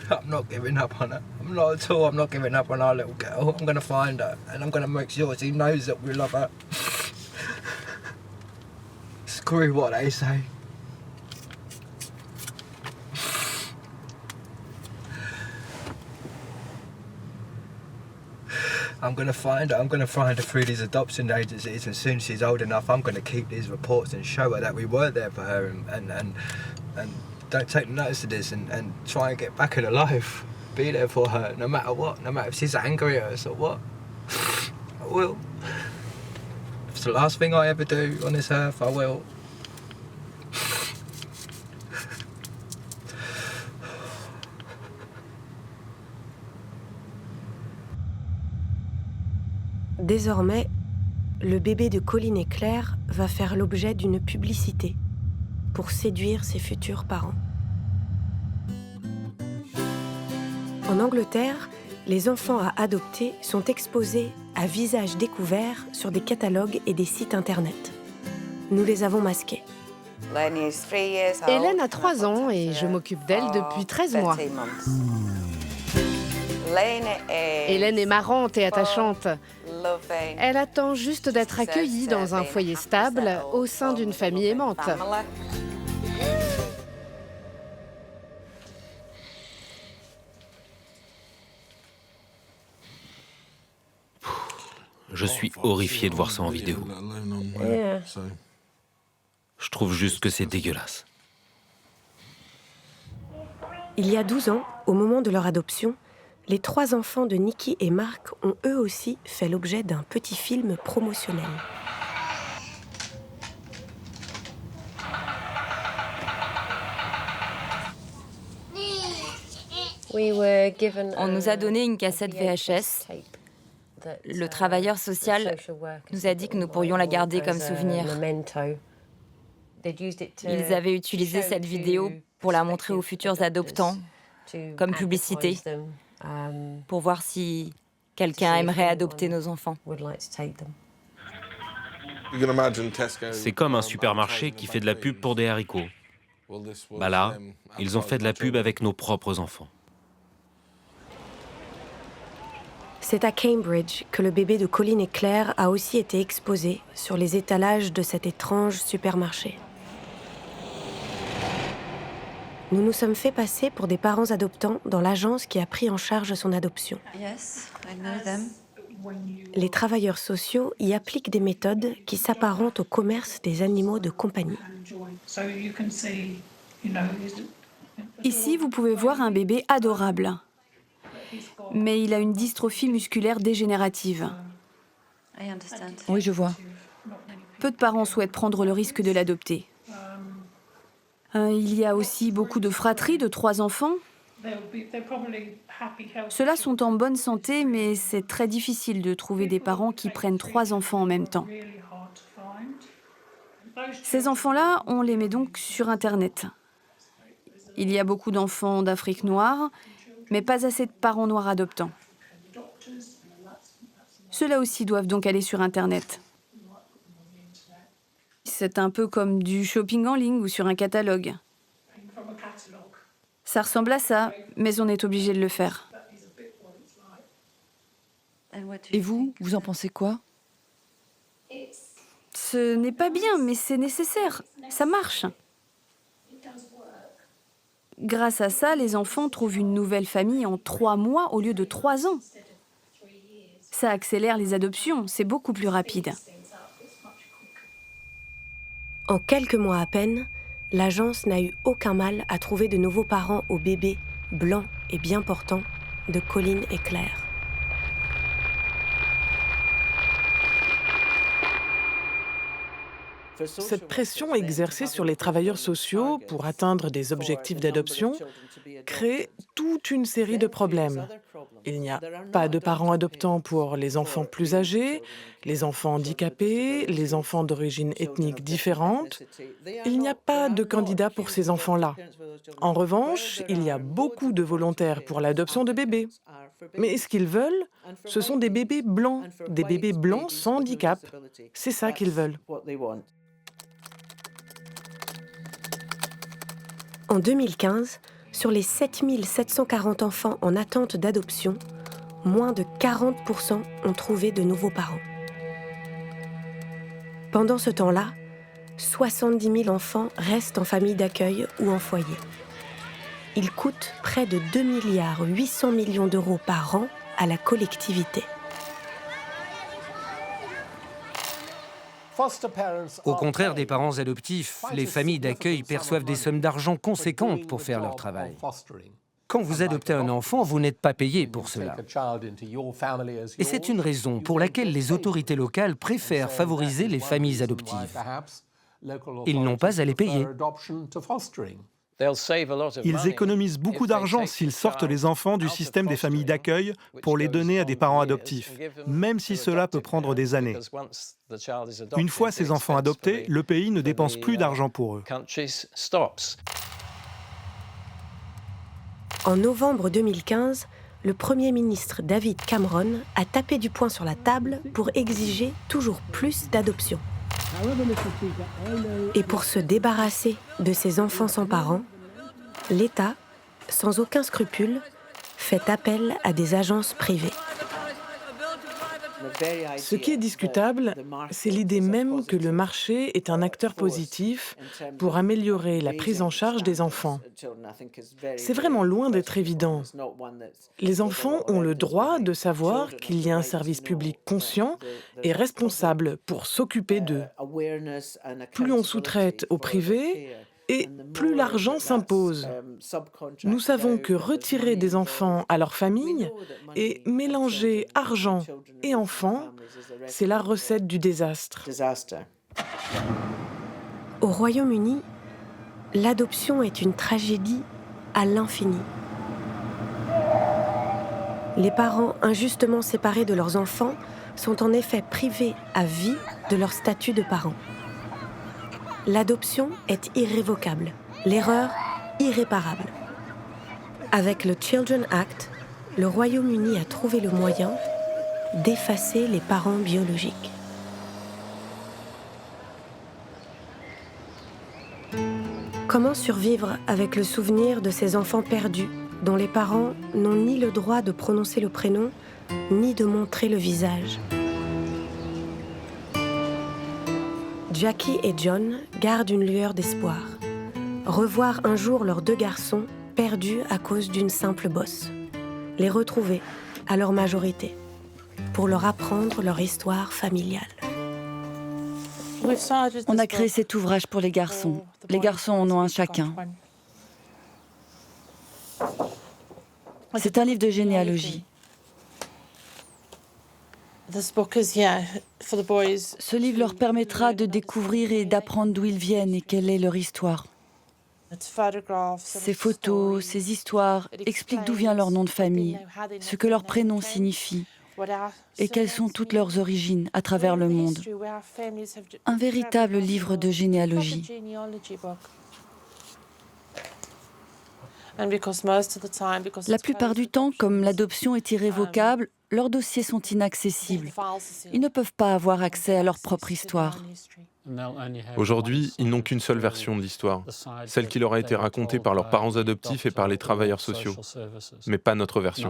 I'm not giving up on her. I'm not at all. I'm not giving up on our little girl. I'm going to find her and I'm going to make sure she knows that we love her. Screw what they say. I'm going to find her. I'm going to find her through these adoption agencies, and soon as she's old enough, I'm going to keep these reports and show her that we were there for her and don't take notice of this and try and get back in her life. Be there for her, no matter what, no matter if she's angry at us or what. I will. If it's the last thing I ever do on this earth, I will. Désormais, le bébé de Colin et Claire va faire l'objet d'une publicité pour séduire ses futurs parents. En Angleterre, les enfants à adopter sont exposés à visage découvert sur des catalogues et des sites internet. Nous les avons masqués. Hélène a 3 ans et je m'occupe d'elle depuis 13 mois. Hélène est marrante et attachante. Elle attend juste d'être accueillie dans un foyer stable au sein d'une famille aimante. Je suis horrifié de voir ça en vidéo. Je trouve juste que c'est dégueulasse. Il y a 12 ans, au moment de leur adoption, les 3 enfants de Nikki et Mark ont eux aussi fait l'objet d'un petit film promotionnel. On nous a donné une cassette VHS. Le travailleur social nous a dit que nous pourrions la garder comme souvenir. Ils avaient utilisé cette vidéo pour la montrer aux futurs adoptants, comme publicité, pour voir si quelqu'un aimerait adopter nos enfants. C'est comme un supermarché qui fait de la pub pour des haricots. Bah là, ils ont fait de la pub avec nos propres enfants. C'est à Cambridge que le bébé de Colin et Claire a aussi été exposé sur les étalages de cet étrange supermarché. Nous nous sommes fait passer pour des parents adoptants dans l'agence qui a pris en charge son adoption. Les travailleurs sociaux y appliquent des méthodes qui s'apparentent au commerce des animaux de compagnie. Ici, vous pouvez voir un bébé adorable. Mais il a une dystrophie musculaire dégénérative. Oui, je vois. Peu de parents souhaitent prendre le risque de l'adopter. Il y a aussi beaucoup de fratries de 3 enfants. Ceux-là sont en bonne santé, mais c'est très difficile de trouver des parents qui prennent 3 enfants en même temps. Ces enfants-là, on les met donc sur Internet. Il y a beaucoup d'enfants d'Afrique noire, mais pas assez de parents noirs adoptants. Ceux-là aussi doivent donc aller sur Internet. C'est un peu comme du shopping en ligne ou sur un catalogue. Ça ressemble à ça, mais on est obligé de le faire. Et vous, vous en pensez quoi? Ce n'est pas bien, mais c'est nécessaire. Ça marche. Grâce à ça, les enfants trouvent une nouvelle famille en 3 mois au lieu de 3 ans. Ça accélère les adoptions, c'est beaucoup plus rapide. En quelques mois à peine, l'agence n'a eu aucun mal à trouver de nouveaux parents aux bébés blancs et bien portants de Colin et Claire. Cette pression exercée sur les travailleurs sociaux pour atteindre des objectifs d'adoption crée toute une série de problèmes. Il n'y a pas de parents adoptants pour les enfants plus âgés, les enfants handicapés, les enfants d'origine ethnique différente. Il n'y a pas de candidats pour ces enfants-là. En revanche, il y a beaucoup de volontaires pour l'adoption de bébés. Mais ce qu'ils veulent, ce sont des bébés blancs sans handicap. C'est ça qu'ils veulent. En 2015, sur les 7740 enfants en attente d'adoption, moins de 40% ont trouvé de nouveaux parents. Pendant ce temps-là, 70 000 enfants restent en famille d'accueil ou en foyer. Ils coûtent près de 2,8 milliards d'euros par an à la collectivité. Au contraire des parents adoptifs, les familles d'accueil perçoivent des sommes d'argent conséquentes pour faire leur travail. Quand vous adoptez un enfant, vous n'êtes pas payé pour cela. Et c'est une raison pour laquelle les autorités locales préfèrent favoriser les familles adoptives. Ils n'ont pas à les payer. Ils économisent beaucoup d'argent s'ils sortent les enfants du système des familles d'accueil pour les donner à des parents adoptifs, même si cela peut prendre des années. Une fois ces enfants adoptés, le pays ne dépense plus d'argent pour eux. En novembre 2015, le Premier ministre David Cameron a tapé du poing sur la table pour exiger toujours plus d'adoptions. Et pour se débarrasser de ces enfants sans parents, l'État, sans aucun scrupule, fait appel à des agences privées. Ce qui est discutable, c'est l'idée même que le marché est un acteur positif pour améliorer la prise en charge des enfants. C'est vraiment loin d'être évident. Les enfants ont le droit de savoir qu'il y a un service public conscient et responsable pour s'occuper d'eux. Plus on sous-traite au privé, et plus l'argent s'impose. Nous savons que retirer des enfants à leur famille et mélanger argent et enfants, c'est la recette du désastre. Au Royaume-Uni, l'adoption est une tragédie à l'infini. Les parents injustement séparés de leurs enfants sont en effet privés à vie de leur statut de parents. L'adoption est irrévocable, l'erreur irréparable. Avec le Children Act, le Royaume-Uni a trouvé le moyen d'effacer les parents biologiques. Comment survivre avec le souvenir de ces enfants perdus dont les parents n'ont ni le droit de prononcer le prénom, ni de montrer le visage ? Jackie et John gardent une lueur d'espoir. Revoir un jour leurs 2 garçons perdus à cause d'une simple bosse. Les retrouver à leur majorité pour leur apprendre leur histoire familiale. On a créé cet ouvrage pour les garçons. Les garçons en ont un chacun. C'est un livre de généalogie. Ce livre leur permettra de découvrir et d'apprendre d'où ils viennent et quelle est leur histoire. Ces photos, ces histoires expliquent d'où vient leur nom de famille, ce que leur prénom signifie et quelles sont toutes leurs origines à travers le monde. Un véritable livre de généalogie. La plupart du temps, comme l'adoption est irrévocable, leurs dossiers sont inaccessibles. Ils ne peuvent pas avoir accès à leur propre histoire. Aujourd'hui, ils n'ont qu'une seule version de l'histoire, celle qui leur a été racontée par leurs parents adoptifs et par les travailleurs sociaux, mais pas notre version.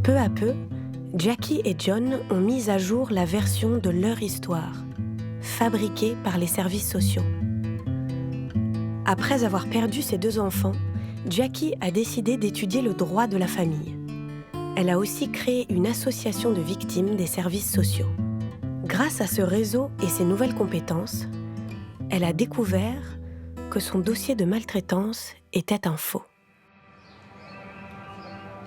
Peu à peu, Jackie et John ont mis à jour la version de leur histoire, fabriquée par les services sociaux. Après avoir perdu ses 2 enfants, Jackie a décidé d'étudier le droit de la famille. Elle a aussi créé une association de victimes des services sociaux. Grâce à ce réseau et ses nouvelles compétences, elle a découvert que son dossier de maltraitance était un faux.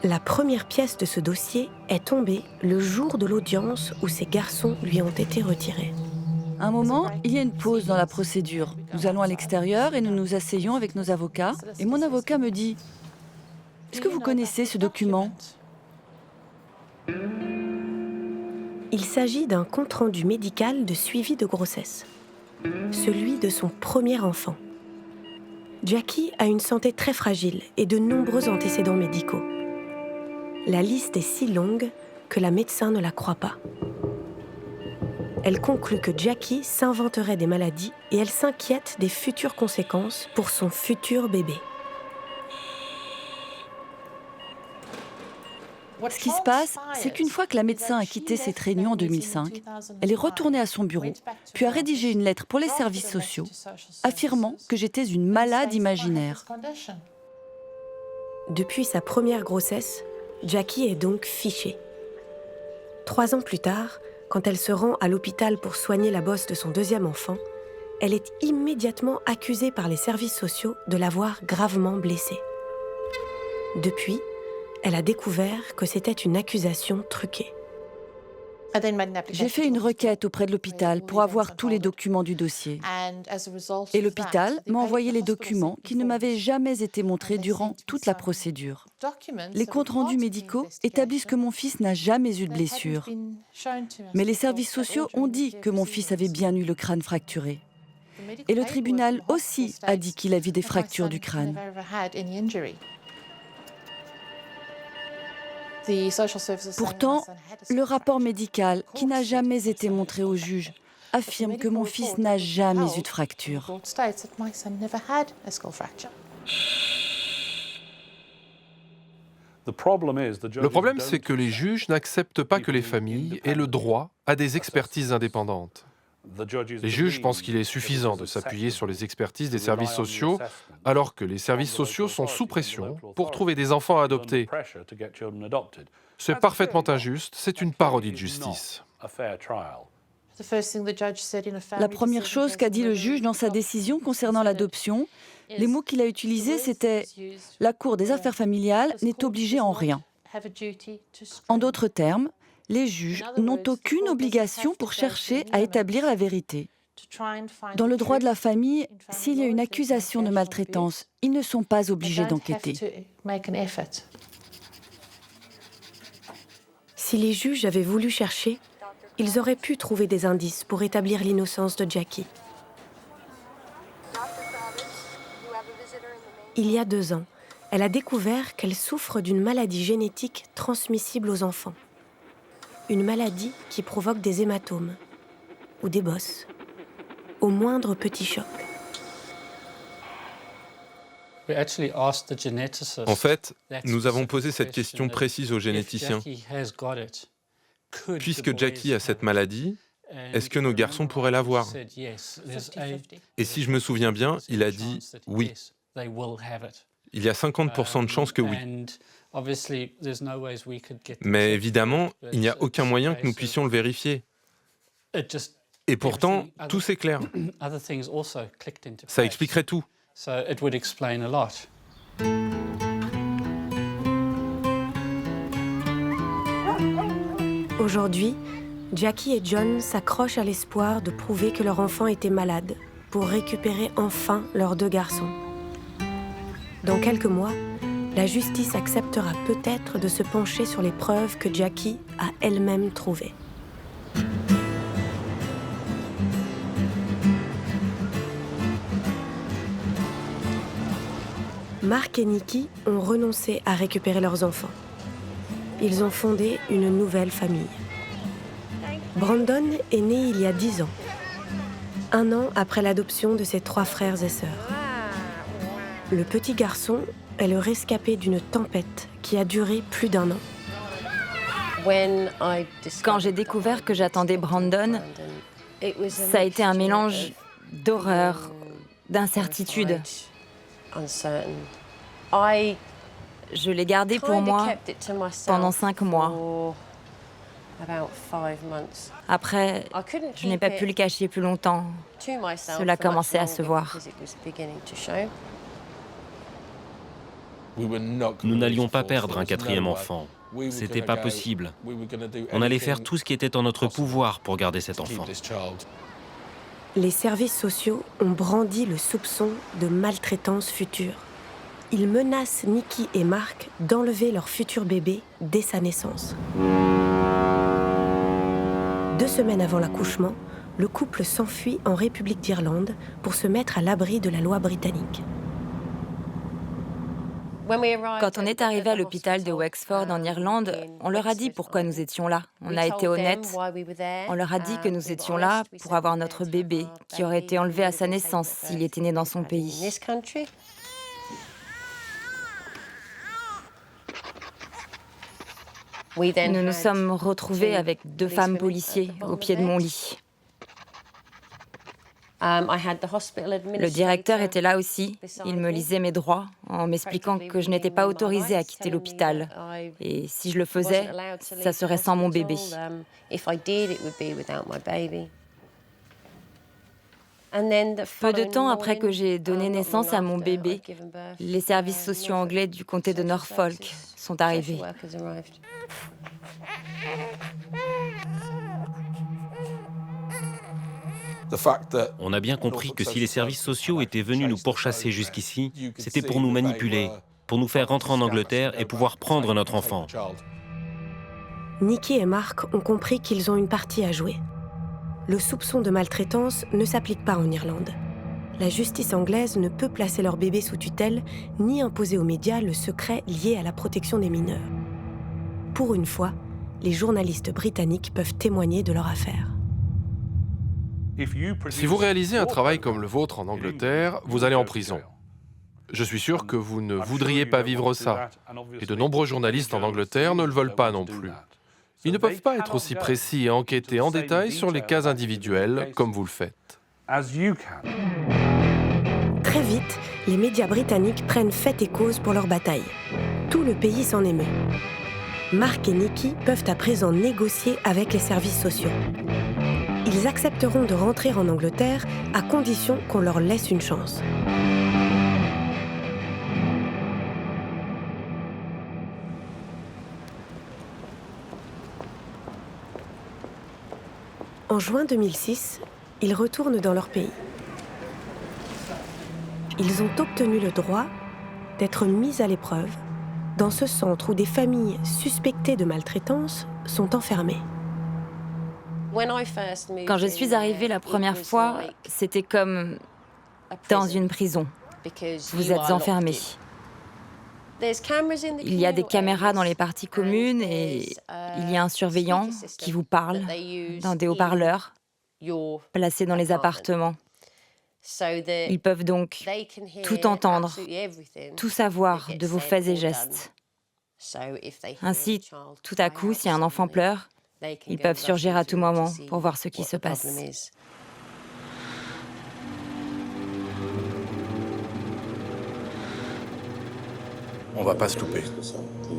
La première pièce de ce dossier est tombée le jour de l'audience où ses garçons lui ont été retirés. À un moment, il y a une pause dans la procédure. Nous allons à l'extérieur et nous nous asseyons avec nos avocats. Et mon avocat me dit « Est-ce que vous connaissez ce document ?» Il s'agit d'un compte-rendu médical de suivi de grossesse, celui de son premier enfant. Jackie a une santé très fragile et de nombreux antécédents médicaux. La liste est si longue que la médecin ne la croit pas. Elle conclut que Jackie s'inventerait des maladies et elle s'inquiète des futures conséquences pour son futur bébé. Ce qui se passe, c'est qu'une fois que la médecin a quitté cette réunion en 2005, elle est retournée à son bureau, puis a rédigé une lettre pour les services sociaux, affirmant que j'étais une malade imaginaire. Depuis sa première grossesse, Jackie est donc fichée. 3 ans plus tard, quand elle se rend à l'hôpital pour soigner la bosse de son 2e enfant, elle est immédiatement accusée par les services sociaux de l'avoir gravement blessée. Depuis, elle a découvert que c'était une accusation truquée. J'ai fait une requête auprès de l'hôpital pour avoir tous les documents du dossier. Et l'hôpital m'a envoyé les documents qui ne m'avaient jamais été montrés durant toute la procédure. Les comptes rendus médicaux établissent que mon fils n'a jamais eu de blessure. Mais les services sociaux ont dit que mon fils avait bien eu le crâne fracturé. Et le tribunal aussi a dit qu'il avait des fractures du crâne. Pourtant, le rapport médical, qui n'a jamais été montré au juge, affirme que mon fils n'a jamais eu de fracture. Le problème, c'est que les juges n'acceptent pas que les familles aient le droit à des expertises indépendantes. Les juges pensent qu'il est suffisant de s'appuyer sur les expertises des services sociaux, alors que les services sociaux sont sous pression pour trouver des enfants à adopter. C'est parfaitement injuste, c'est une parodie de justice. La première chose qu'a dit le juge dans sa décision concernant l'adoption, les mots qu'il a utilisés, c'était « La Cour des affaires familiales n'est obligée en rien ». En d'autres termes, les juges n'ont aucune obligation pour chercher à établir la vérité. Dans le droit de la famille, s'il y a une accusation de maltraitance, ils ne sont pas obligés d'enquêter. Si les juges avaient voulu chercher, ils auraient pu trouver des indices pour établir l'innocence de Jackie. Il y a 2 ans, elle a découvert qu'elle souffre d'une maladie génétique transmissible aux enfants. Une maladie qui provoque des hématomes ou des bosses, au moindre petit choc. En fait, nous avons posé cette question précise aux généticiens. Puisque Jackie a cette maladie, est-ce que nos garçons pourraient l'avoir? Et si je me souviens bien, il a dit oui. Il y a 50% de chances que oui. Mais évidemment, il n'y a aucun moyen que nous puissions le vérifier. Et pourtant, tout s'éclaire. Ça expliquerait tout. Aujourd'hui, Jackie et John s'accrochent à l'espoir de prouver que leur enfant était malade pour récupérer enfin leurs 2 garçons. Dans quelques mois, la justice acceptera peut-être de se pencher sur les preuves que Jackie a elle-même trouvées. Mark et Nikki ont renoncé à récupérer leurs enfants. Ils ont fondé une nouvelle famille. Brandon est né il y a 10 ans, 1 an après l'adoption de ses 3 frères et sœurs. Le petit garçon est le rescapé d'une tempête qui a duré plus d'1 an. Quand j'ai découvert que j'attendais Brandon, ça a été un mélange d'horreur, d'incertitude. Je l'ai gardé pour moi pendant 5 mois. Après, je n'ai pas pu le cacher plus longtemps. Cela commençait à se voir. Nous n'allions pas perdre un 4e enfant. C'était pas possible. On allait faire tout ce qui était en notre pouvoir pour garder cet enfant. Les services sociaux ont brandi le soupçon de maltraitance future. Ils menacent Nikki et Mark d'enlever leur futur bébé dès sa naissance. 2 semaines avant l'accouchement, le couple s'enfuit en République d'Irlande pour se mettre à l'abri de la loi britannique. Quand on est arrivé à l'hôpital de Wexford en Irlande, on leur a dit pourquoi nous étions là. On a été honnête. On leur a dit que nous étions là pour avoir notre bébé, qui aurait été enlevé à sa naissance s'il était né dans son pays. Nous nous sommes retrouvés avec 2 femmes policiers au pied de mon lit. Le directeur était là aussi. Il me lisait mes droits en m'expliquant que je n'étais pas autorisée à quitter l'hôpital. Et si je le faisais, ça serait sans mon bébé. Peu de temps après que j'ai donné naissance à mon bébé, les services sociaux anglais du comté de Norfolk sont arrivés. On a bien compris que si les services sociaux étaient venus nous pourchasser jusqu'ici, c'était pour nous manipuler, pour nous faire rentrer en Angleterre et pouvoir prendre notre enfant. Nikki et Mark ont compris qu'ils ont une partie à jouer. Le soupçon de maltraitance ne s'applique pas en Irlande. La justice anglaise ne peut placer leur bébé sous tutelle ni imposer aux médias le secret lié à la protection des mineurs. Pour une fois, les journalistes britanniques peuvent témoigner de leur affaire. Si vous réalisez un travail comme le vôtre en Angleterre, vous allez en prison. Je suis sûr que vous ne voudriez pas vivre ça. Et de nombreux journalistes en Angleterre ne le veulent pas non plus. Ils ne peuvent pas être aussi précis et enquêter en détail sur les cas individuels comme vous le faites. Très vite, les médias britanniques prennent fait et cause pour leur bataille. Tout le pays s'en émeut. Mark et Nikki peuvent à présent négocier avec les services sociaux. Ils accepteront de rentrer en Angleterre à condition qu'on leur laisse une chance. En juin 2006, ils retournent dans leur pays. Ils ont obtenu le droit d'être mis à l'épreuve dans ce centre où des familles suspectées de maltraitance sont enfermées. Quand je suis arrivée la première fois, c'était comme dans une prison. Vous êtes enfermés. Il y a des caméras dans les parties communes et il y a un surveillant qui vous parle dans des haut-parleurs placés dans les appartements. Ils peuvent donc tout entendre, tout savoir de vos faits et gestes. Ainsi, tout à coup, si un enfant pleure, ils peuvent surgir à tout moment pour voir ce qui se passe. On va pas se louper.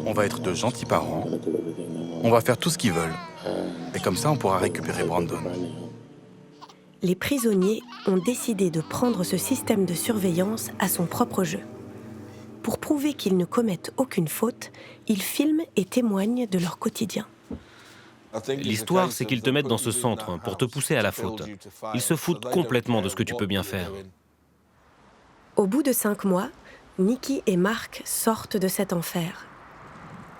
On va être de gentils parents. On va faire tout ce qu'ils veulent. Et comme ça, on pourra récupérer Brandon. Les prisonniers ont décidé de prendre ce système de surveillance à son propre jeu. Pour prouver qu'ils ne commettent aucune faute, ils filment et témoignent de leur quotidien. L'histoire, c'est qu'ils te mettent dans ce centre pour te pousser à la faute. Ils se foutent complètement de ce que tu peux bien faire. Au bout de 5 mois, Nikki et Mark sortent de cet enfer.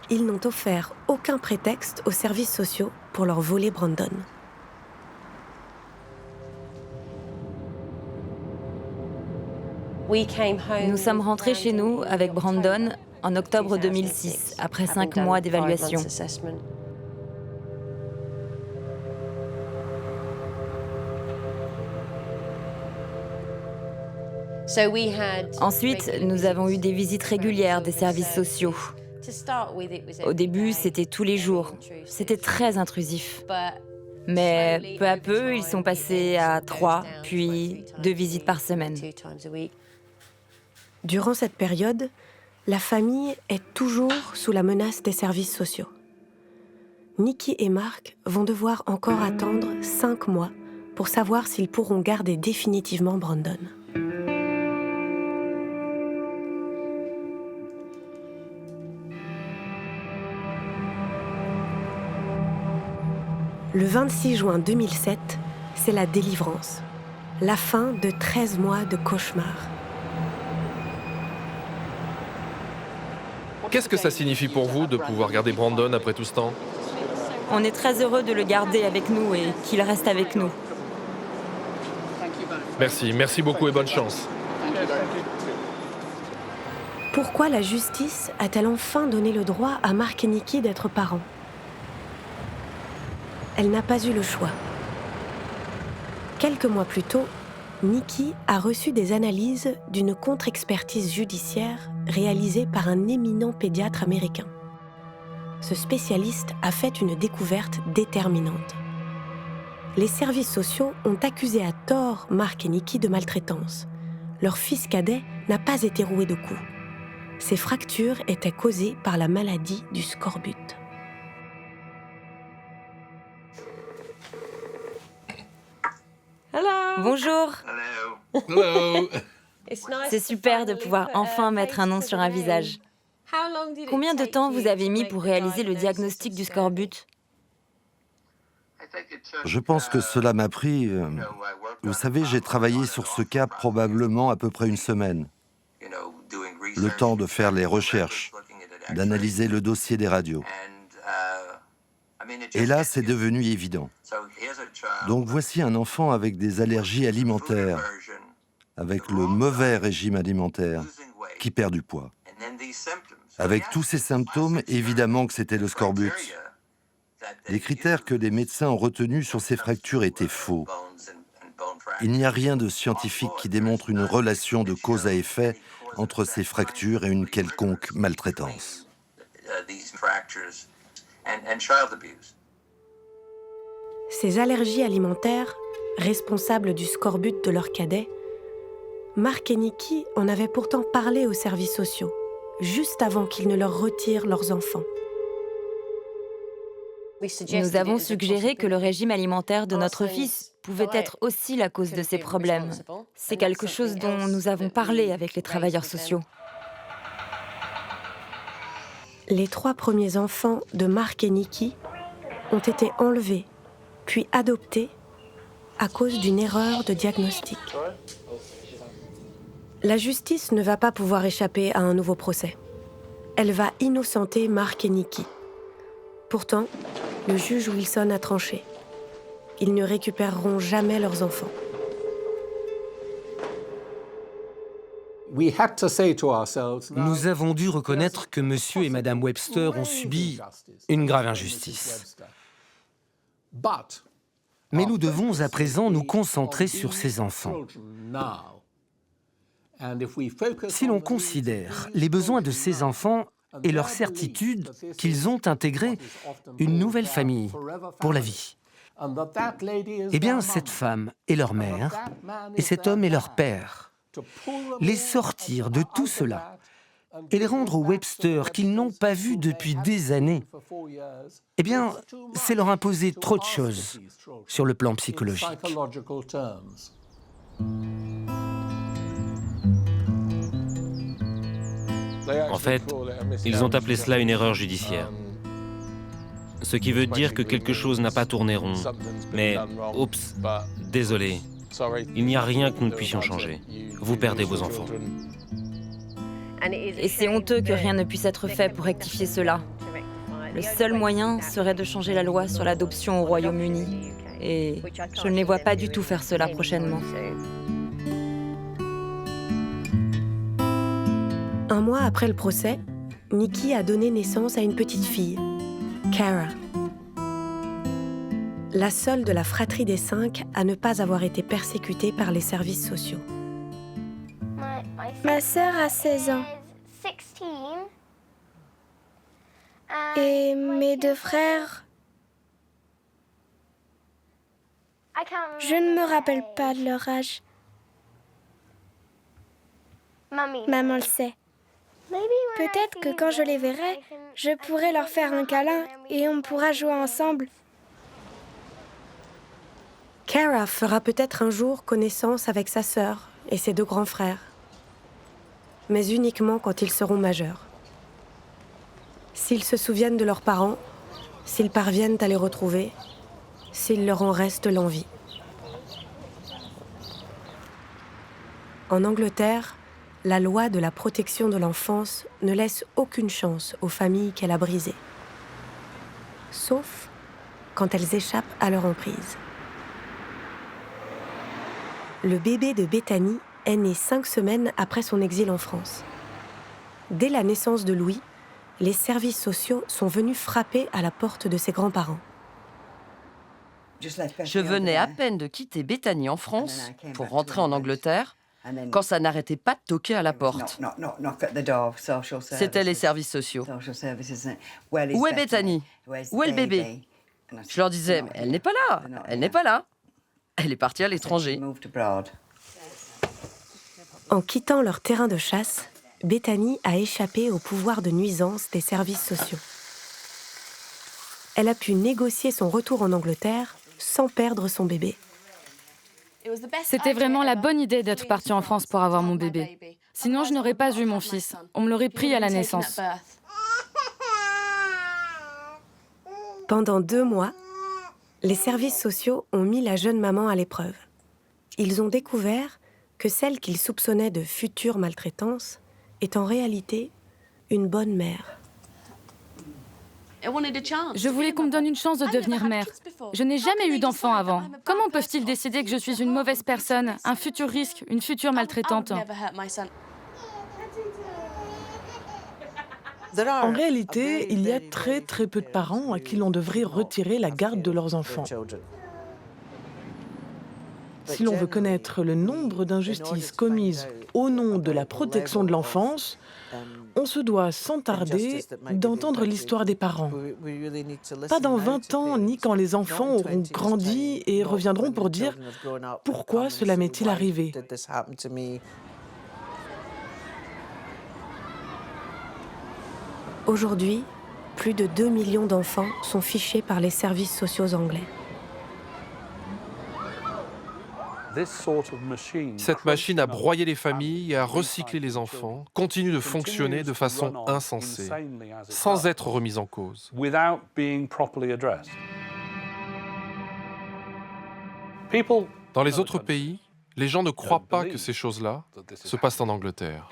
Ils n'ont offert aucun prétexte aux services sociaux pour leur voler Brandon. Nous sommes rentrés chez nous avec Brandon en octobre 2006, après 5 mois d'évaluation. Ensuite, nous avons eu des visites régulières des services sociaux. Au début, c'était tous les jours. C'était très intrusif. Mais peu à peu, ils sont passés à 3, puis 2 visites par semaine. Durant cette période, la famille est toujours sous la menace des services sociaux. Nikki et Mark vont devoir encore attendre 5 mois pour savoir s'ils pourront garder définitivement Brandon. Le 26 juin 2007, c'est la délivrance, la fin de 13 mois de cauchemar. Qu'est-ce que ça signifie pour vous de pouvoir garder Brandon après tout ce temps? On est très heureux de le garder avec nous et qu'il reste avec nous. Merci beaucoup et bonne chance. Pourquoi la justice a-t-elle enfin donné le droit à Mark et Nikki d'être parents? Elle n'a pas eu le choix. Quelques mois plus tôt, Nikki a reçu des analyses d'une contre-expertise judiciaire réalisée par un éminent pédiatre américain. Ce spécialiste a fait une découverte déterminante. Les services sociaux ont accusé à tort Mark et Nikki de maltraitance. Leur fils cadet n'a pas été roué de coups. Ces fractures étaient causées par la maladie du scorbut. Bonjour. Hello. C'est super de pouvoir enfin mettre un nom sur un visage. Combien de temps vous avez mis pour réaliser le diagnostic du scorbut? Je pense que cela m'a pris... Vous savez, j'ai travaillé sur ce cas probablement à peu près une semaine. Le temps de faire les recherches, d'analyser le dossier des radios. Et là, c'est devenu évident. Donc voici un enfant avec des allergies alimentaires, avec le mauvais régime alimentaire, qui perd du poids. Avec tous ces symptômes, évidemment que c'était le scorbut. Les critères que les médecins ont retenus sur ces fractures étaient faux. Il n'y a rien de scientifique qui démontre une relation de cause à effet entre ces fractures et une quelconque maltraitance. Ces allergies alimentaires, responsables du scorbut de leur cadet, Mark et Nikki en avaient pourtant parlé aux services sociaux, juste avant qu'ils ne leur retirent leurs enfants. Nous avons suggéré que le régime alimentaire de notre fils pouvait être aussi la cause de ces problèmes. C'est quelque chose dont nous avons parlé avec les travailleurs sociaux. Les 3 premiers enfants de Mark et Nikki ont été enlevés, puis adoptés à cause d'une erreur de diagnostic. La justice ne va pas pouvoir échapper à un nouveau procès. Elle va innocenter Mark et Nikki. Pourtant, le juge Wilson a tranché. Ils ne récupéreront jamais leurs enfants. Nous avons dû reconnaître que Monsieur et Madame Webster ont subi une grave injustice. Mais nous devons à présent nous concentrer sur ces enfants. Si l'on considère les besoins de ces enfants et leur certitude qu'ils ont intégré une nouvelle famille pour la vie, eh bien cette femme est leur mère et cet homme est leur père. Les sortir de tout cela et les rendre aux Webster qu'ils n'ont pas vus depuis des années, eh bien, c'est leur imposer trop de choses sur le plan psychologique. En fait, ils ont appelé cela une erreur judiciaire. Ce qui veut dire que quelque chose n'a pas tourné rond. Mais, oups, désolé, il n'y a rien que nous ne puissions changer. Vous perdez vos enfants. Et c'est honteux que rien ne puisse être fait pour rectifier cela. Le seul moyen serait de changer la loi sur l'adoption au Royaume-Uni. Et je ne les vois pas du tout faire cela prochainement. Un mois après le procès, Nikki a donné naissance à une petite fille, Cara. La seule de la fratrie des 5 à ne pas avoir été persécutée par les services sociaux. Ma sœur a 16 ans. Et mes 2 frères... Je ne me rappelle pas de leur âge. Maman le sait. Peut-être que quand je les verrai, je pourrai leur faire un câlin et on pourra jouer ensemble. Cara fera peut-être un jour connaissance avec sa sœur et ses 2 grands frères, mais uniquement quand ils seront majeurs. S'ils se souviennent de leurs parents, s'ils parviennent à les retrouver, s'il leur en reste l'envie. En Angleterre, la loi de la protection de l'enfance ne laisse aucune chance aux familles qu'elle a brisées, sauf quand elles échappent à leur emprise. Le bébé de Bethany est né 5 semaines après son exil en France. Dès la naissance de Louis, les services sociaux sont venus frapper à la porte de ses grands-parents. Je venais à peine de quitter Bethany en France pour rentrer en Angleterre quand ça n'arrêtait pas de toquer à la porte. C'était les services sociaux. Où est Bethany? Où est le bébé? Je leur disais, mais elle n'est pas là, elle n'est pas là. Elle est partie à l'étranger. En quittant leur terrain de chasse, Bethany a échappé au pouvoir de nuisance des services sociaux. Elle a pu négocier son retour en Angleterre sans perdre son bébé. C'était vraiment la bonne idée d'être partie en France pour avoir mon bébé. Sinon, je n'aurais pas eu mon fils. On me l'aurait pris à la naissance. Pendant 2 mois, les services sociaux ont mis la jeune maman à l'épreuve. Ils ont découvert que celle qu'ils soupçonnaient de future maltraitance est en réalité une bonne mère. Je voulais qu'on me donne une chance de devenir mère. Je n'ai jamais eu d'enfant avant. Comment peuvent-ils décider que je suis une mauvaise personne, un futur risque, une future maltraitante ? En réalité, il y a très peu de parents à qui l'on devrait retirer la garde de leurs enfants. Si l'on veut connaître le nombre d'injustices commises au nom de la protection de l'enfance, on se doit sans tarder d'entendre l'histoire des parents. Pas dans 20 ans, ni quand les enfants auront grandi et reviendront pour dire « Pourquoi cela m'est-il arrivé ?» Aujourd'hui, plus de 2 millions d'enfants sont fichés par les services sociaux anglais. Cette machine à broyer les familles et à recycler les enfants continue de fonctionner de façon insensée, sans être remise en cause. Dans les autres pays, les gens ne croient pas que ces choses-là se passent en Angleterre.